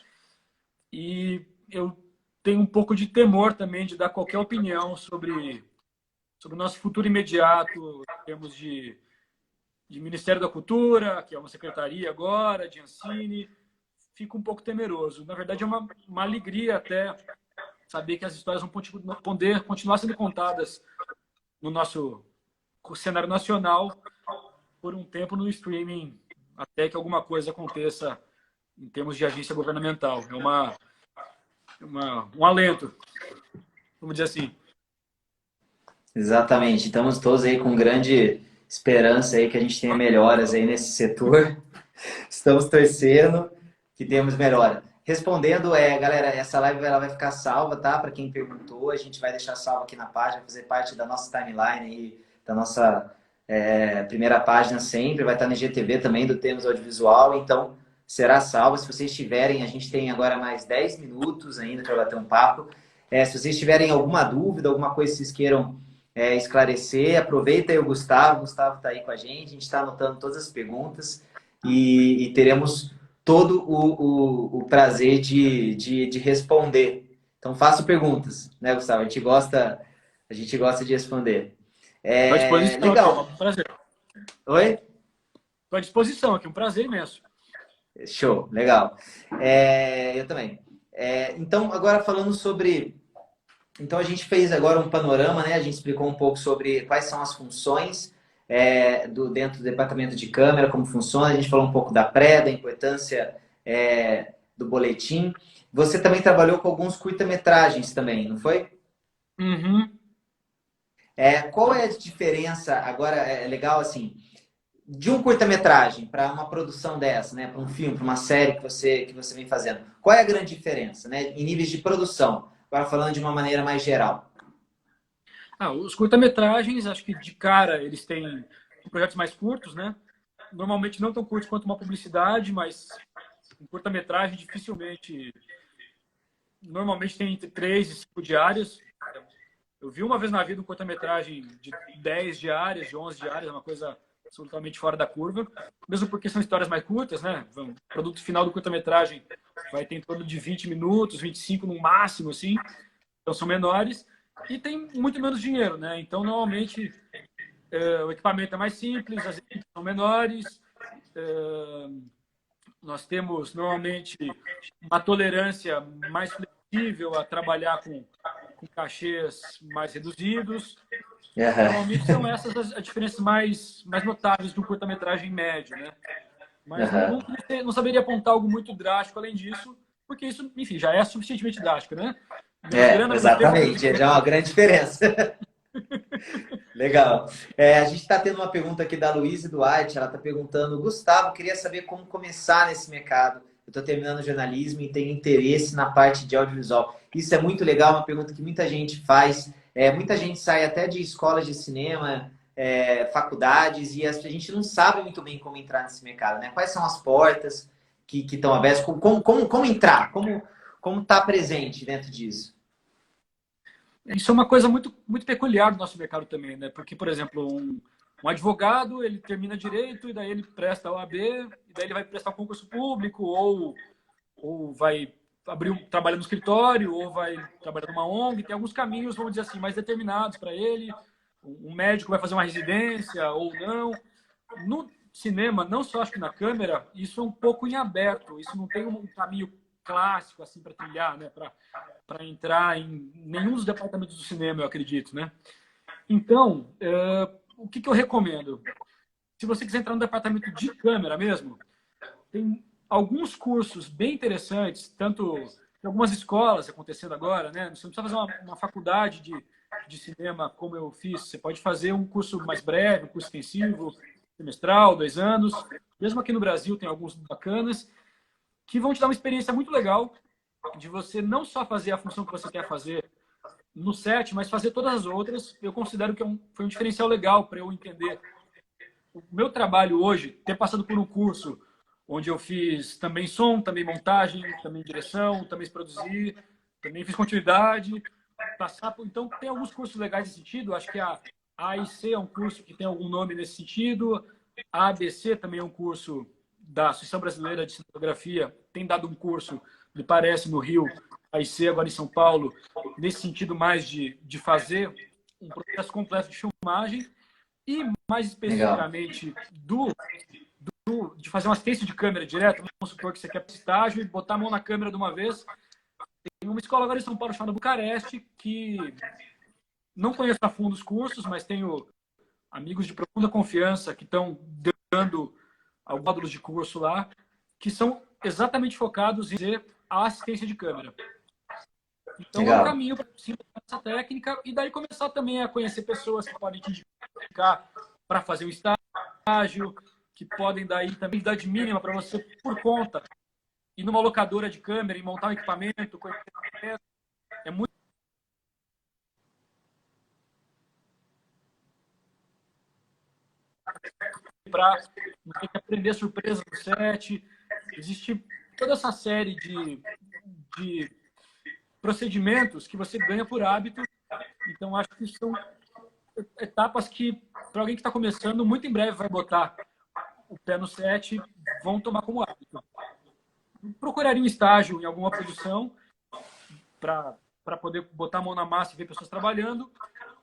E eu tenho um pouco de temor também de dar qualquer opinião sobre o nosso futuro imediato, em termos de Ministério da Cultura, que é uma secretaria agora, de Ancine. Fico um pouco temeroso. Na verdade, é uma alegria até saber que as histórias vão poder continuar sendo contadas no nosso cenário nacional por um tempo no streaming, até que alguma coisa aconteça em termos de agência governamental. Um alento, vamos dizer assim. Exatamente. Estamos todos aí com grande esperança aí que a gente tenha melhoras aí nesse setor. Estamos torcendo que temos melhora. Respondendo, galera, essa live ela vai ficar salva, tá? Para quem perguntou, a gente vai deixar salva aqui na página, fazer parte da nossa timeline aí, da nossa primeira página sempre, vai estar no IGTV também do Temos Audiovisual, então será salva. Se vocês tiverem, a gente tem agora mais 10 minutos ainda para bater um papo. Se vocês tiverem alguma dúvida, alguma coisa que vocês queiram esclarecer, aproveita aí o Gustavo está aí com a gente está anotando todas as perguntas e teremos todo o prazer de responder. Então faça perguntas, né, Gustavo? A gente gosta de responder. Estou à disposição aqui, Legal. um prazer. Oi? Estou à disposição aqui, um prazer imenso. Show, legal. Eu também. Então, agora falando sobre. Então, a gente fez agora um panorama, né? A gente explicou um pouco sobre quais são as funções dentro do departamento de câmera, como funciona. A gente falou um pouco da pré, da importância do boletim. Você também trabalhou com alguns curta-metragens também, não foi? Uhum. Qual é a diferença, agora é legal assim, de um curta-metragem para uma produção dessa, né? Para um filme, para uma série que você vem fazendo? Qual é a grande diferença, né? Em níveis de produção? Agora falando de uma maneira mais geral. Os curta-metragens, acho que de cara eles têm projetos mais curtos, né? Normalmente não tão curtos quanto uma publicidade, mas um curta-metragem dificilmente. Normalmente tem entre 3 e 5 diárias. Eu vi uma vez na vida um curta-metragem de 10 diárias, de 11 diárias, é uma coisa absolutamente fora da curva. Mesmo porque são histórias mais curtas, né? O produto final do curta-metragem vai ter em torno de 20 minutos, 25 no máximo, assim. Então são menores. E tem muito menos dinheiro, né? Então, normalmente, o equipamento é mais simples, as equipes são menores, nós temos, normalmente, uma tolerância mais flexível a trabalhar com cachês mais reduzidos. Normalmente são essas as diferenças mais notáveis do curta-metragem médio, né? Mas não saberia apontar algo muito drástico além disso, porque isso, enfim, já é suficientemente drástico, né? Menos grana, menos tempo, menos Exatamente. Já é uma grande diferença. Legal. A gente está tendo uma pergunta aqui da Luísa Duarte. Ela está perguntando: Gustavo, queria saber como começar nesse mercado. Eu estou terminando jornalismo e tenho interesse na parte de audiovisual. Isso é muito legal, uma pergunta que muita gente faz. Muita gente sai até de escolas de cinema, faculdades, e a gente não sabe muito bem como entrar nesse mercado, né? Quais são as portas que estão abertas? Como entrar? Como estar presente dentro disso? Isso é uma coisa muito peculiar do nosso mercado também, né? Porque, por exemplo, um advogado, ele termina direito e daí ele presta a OAB, e daí ele vai prestar um concurso público ou vai abrir trabalhar no escritório, ou vai trabalhar numa ONG. Tem alguns caminhos, vamos dizer assim, mais determinados para ele. Um médico vai fazer uma residência ou não. No cinema, não só acho que na câmera, isso é um pouco em aberto. Isso não tem um caminho clássico assim para trilhar, né? Para entrar em nenhum dos departamentos do cinema, eu acredito, né? Então, o que eu recomendo? Se você quiser entrar no departamento de câmera mesmo, tem alguns cursos bem interessantes, tanto em algumas escolas acontecendo agora, né? Você não precisa fazer uma faculdade de cinema como eu fiz. Você pode fazer um curso mais breve, um curso extensivo, semestral, 2 anos. Mesmo aqui no Brasil tem alguns bacanas que vão te dar uma experiência muito legal de você não só fazer a função que você quer fazer no set, mas fazer todas as outras. Eu considero que foi um diferencial legal para eu entender o meu trabalho hoje, ter passado por um curso onde eu fiz também som, também montagem, também direção, também produzir, também fiz continuidade, então tem alguns cursos legais nesse sentido. Acho que a AIC é um curso que tem algum nome nesse sentido. A ABC também é um curso da Associação Brasileira de Cinematografia, tem dado um curso, me parece, no Rio, a AIC agora em São Paulo, nesse sentido mais de fazer um processo completo de filmagem e mais Legal. especificamente de fazer uma assistência de câmera direto. Vamos supor que você quer para estágio e botar a mão na câmera de uma vez. Tem uma escola agora em São Paulo chamada Bucareste, que não conheço a fundo os cursos, mas tenho amigos de profunda confiança que estão dando alguns módulos de curso lá, que são exatamente focados em fazer a assistência de câmera. Então é um Legal. caminho para essa técnica e daí começar também a conhecer pessoas que podem te indicar para fazer um estágio, que podem daí também idade mínima para você por conta ir numa locadora de câmera e montar um equipamento. É muito para não ter que aprender surpresa no set. Existe toda essa série de procedimentos que você ganha por hábito. Então, acho que são etapas que, para alguém que está começando, muito em breve vai botar o pé no set, vão tomar como hábito. Procuraria um estágio em alguma produção para poder botar a mão na massa e ver pessoas trabalhando,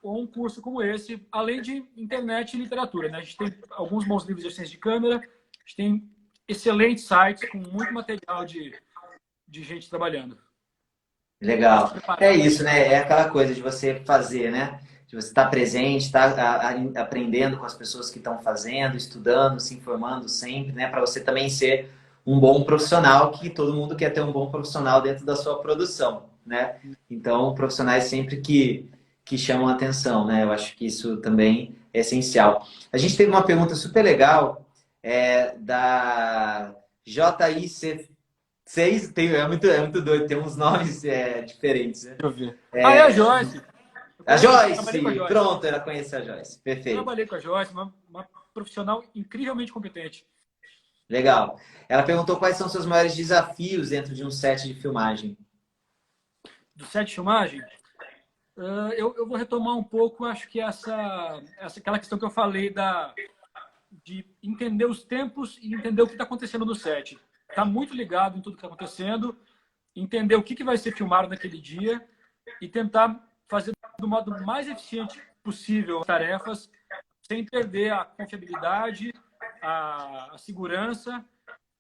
ou um curso como esse, além de internet e literatura, né? A gente tem alguns bons livros de ciência de câmera, a gente tem excelentes sites com muito material de gente trabalhando. Legal. É isso, né? É aquela coisa de você fazer, né? De você estar presente, estar aprendendo com as pessoas que estão fazendo, estudando, se informando sempre, né? Para você também ser um bom profissional, que todo mundo quer ter um bom profissional dentro da sua produção, né? Então, profissionais sempre que chamam a atenção, né? Eu acho que isso também é essencial. A gente teve uma pergunta super legal da JIC. É muito doido, tem uns nomes diferentes, né? Deixa eu ver. É a Joyce. A Trabalhei com a Joyce! Joyce. Pronto, ela conhece a Joyce. Perfeito. Trabalhei com a Joyce, uma profissional incrivelmente competente. Legal. Ela perguntou quais são os seus maiores desafios dentro de um set de filmagem. Do set de filmagem, eu vou retomar um pouco, acho que aquela questão que eu falei de entender os tempos e entender o que está acontecendo no set. Está muito ligado em tudo que está acontecendo, entender o que vai ser filmado naquele dia e tentar fazer do modo mais eficiente possível as tarefas, sem perder a confiabilidade, a segurança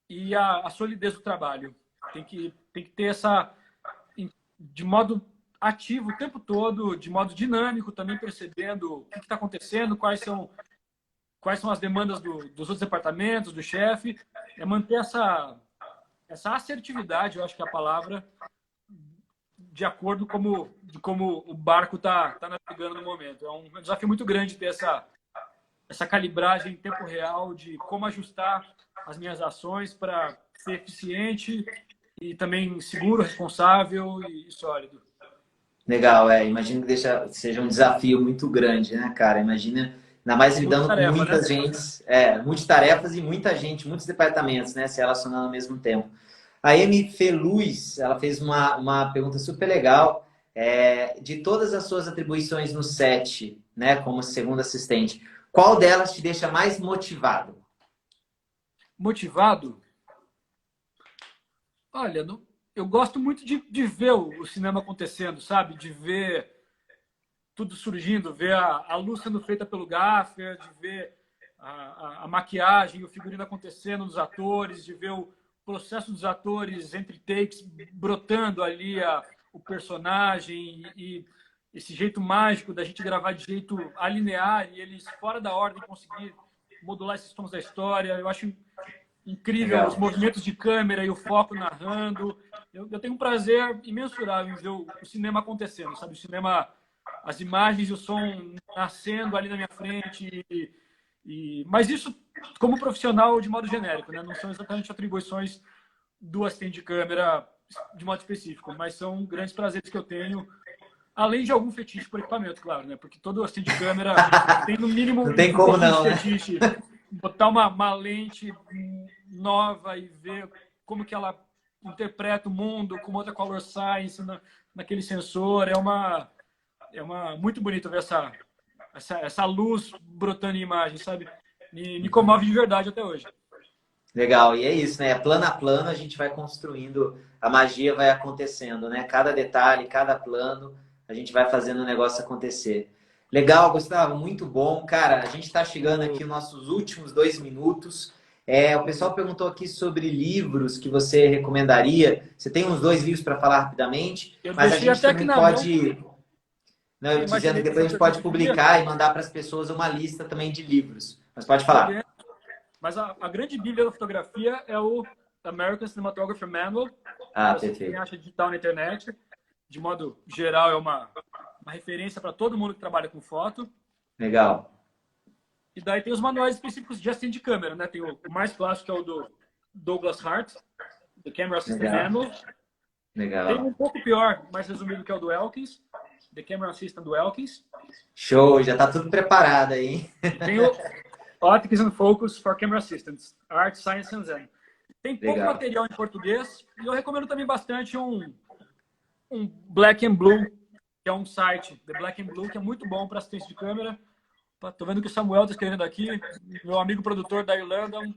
e a solidez do trabalho. Tem que ter de modo ativo o tempo todo, de modo dinâmico, também percebendo o que está acontecendo, quais são as demandas dos outros departamentos, do chefe. Manter essa assertividade, eu acho que é a palavra, de acordo de como o barco tá navegando no momento. É um desafio muito grande ter essa calibragem em tempo real de como ajustar as minhas ações para ser eficiente e também seguro, responsável e sólido. Legal, imagino que seja um desafio muito grande, né, cara? Imagina, ainda mais lidando com Tarefa, muita né? gente, multitarefas e muita gente, muitos departamentos, né, se relacionando ao mesmo tempo. A Amy Feluz, ela fez uma pergunta super legal. De todas as suas atribuições no set, né, como segundo assistente, qual delas te deixa mais motivado? Motivado? Olha, eu gosto muito de ver o cinema acontecendo, sabe? De ver tudo surgindo, ver a luz sendo feita pelo gaffer, de ver a maquiagem, o figurino acontecendo nos atores, de ver o processo dos atores entre takes brotando ali o personagem e esse jeito mágico da gente gravar de jeito a linear e eles fora da ordem conseguir modular esses tons da história. Eu acho incrível. Legal. Os movimentos de câmera e o foco narrando. Eu tenho um prazer imensurável em ver o cinema acontecendo, sabe? O cinema, as imagens e o som nascendo ali na minha frente. Mas isso como profissional de modo genérico, né? Não são exatamente atribuições do assistente de câmera de modo específico, mas são grandes prazeres que eu tenho, além de algum fetiche por equipamento, claro, né? Porque todo assistente de câmera tem no mínimo não tem como não, né? fetiche. Botar uma lente nova e ver como que ela interpreta o mundo com outra color science naquele sensor. É muito bonito ver essa luz brotando em imagem, sabe? Me comove de verdade até hoje. Legal, e é isso, né? Plano a plano a gente vai construindo, a magia vai acontecendo, né? Cada detalhe, cada plano, a gente vai fazendo o negócio acontecer. Legal, Gustavo, muito bom. Cara, a gente está chegando aqui nos nossos últimos 2 minutos. O pessoal perguntou aqui sobre livros que você recomendaria. Você tem uns 2 livros para falar rapidamente, mas a gente também pode... Não, eu dizendo que depois a gente pode publicar e mandar para as pessoas uma lista também de livros. Mas pode falar. Mas a grande bíblia da fotografia é o American Cinematographer Manual. Perfeito. Quem acha digital na internet. De modo geral, é uma referência para todo mundo que trabalha com foto. Legal. E daí tem os manuais específicos de assistente de câmera, né? Tem o mais clássico, que é o do Douglas Hart, do Camera Assistant Manual. Legal. Tem um pouco pior, mais resumido, que é o do Elkins, The Camera Assistant do Elkins. Show, já tá tudo preparado aí. Tem o Optics and Focus for Camera Assistants, Art, Science and Zen. Tem pouco material em português e eu recomendo também bastante um Black and Blue, que é um site, The Black and Blue, que é muito bom para assistência de câmera. Tô vendo que o Samuel está escrevendo aqui, meu amigo produtor da Irlanda. Um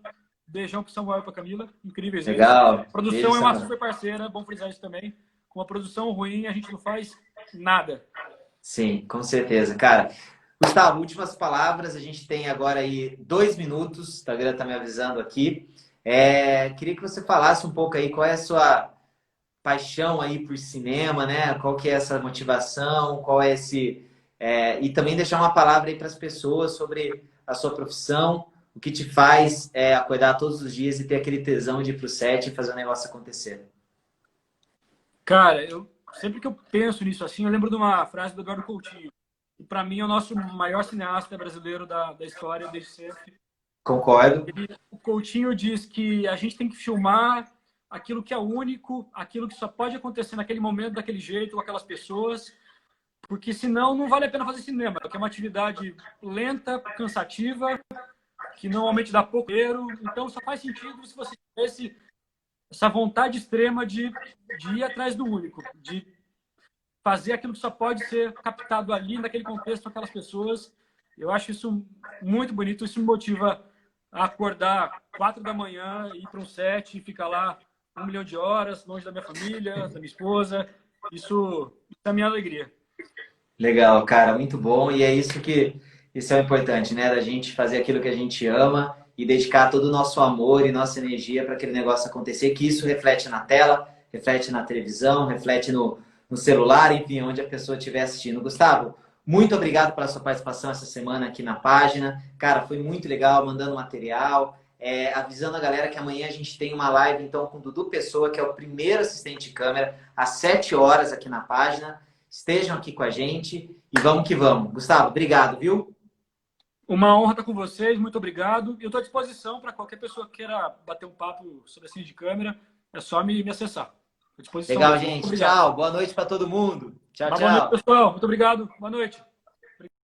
beijão pro Samuel e pra Camila, incríveis. Legal. A produção é uma super parceira, bom frisar isso também. Com uma produção ruim, a gente não faz nada. Sim, com certeza, cara. Gustavo, últimas palavras. A gente tem agora aí 2 minutos. O Instagram está me avisando aqui. Queria que você falasse um pouco aí qual é a sua paixão aí por cinema, né? Qual que é essa motivação? Qual é esse... e também deixar uma palavra aí para as pessoas sobre a sua profissão, o que te faz acordar todos os dias e ter aquele tesão de ir para o set e fazer o negócio acontecer. Cara, sempre que eu penso nisso assim, eu lembro de uma frase do Eduardo Coutinho, que para mim é o nosso maior cineasta brasileiro da história desde sempre. Concordo. O Coutinho diz que a gente tem que filmar aquilo que é único, aquilo que só pode acontecer naquele momento, daquele jeito, com aquelas pessoas, porque senão não vale a pena fazer cinema, porque é uma atividade lenta, cansativa, que normalmente dá pouco dinheiro, então só faz sentido se você tiver essa vontade extrema de ir atrás do único, de fazer aquilo que só pode ser captado ali, naquele contexto, com aquelas pessoas. Eu acho isso muito bonito, isso me motiva a acordar 4 da manhã, ir para um set e ficar lá 1 milhão de horas, longe da minha família, da minha esposa. Isso é a minha alegria. Legal, cara, muito bom. E é isso isso é o importante, né? Da gente fazer aquilo que a gente ama e dedicar todo o nosso amor e nossa energia para aquele negócio acontecer, que isso reflete na tela, reflete na televisão, reflete no celular, enfim, onde a pessoa estiver assistindo. Gustavo, muito obrigado pela sua participação essa semana aqui na página. Cara, foi muito legal, mandando material. avisando a galera que amanhã a gente tem uma live então com o Dudu Pessoa, que é o primeiro assistente de câmera, às 7 horas aqui na página. Estejam aqui com a gente e vamos que vamos. Gustavo, obrigado, viu? Uma honra estar com vocês, muito obrigado. Eu estou à disposição para qualquer pessoa que queira bater um papo sobre assistente de câmera, é só me acessar. À disposição. Legal, gente. Tchau. Boa noite para todo mundo. Tchau, Boa noite, tchau. pessoal. Muito obrigado. Boa noite.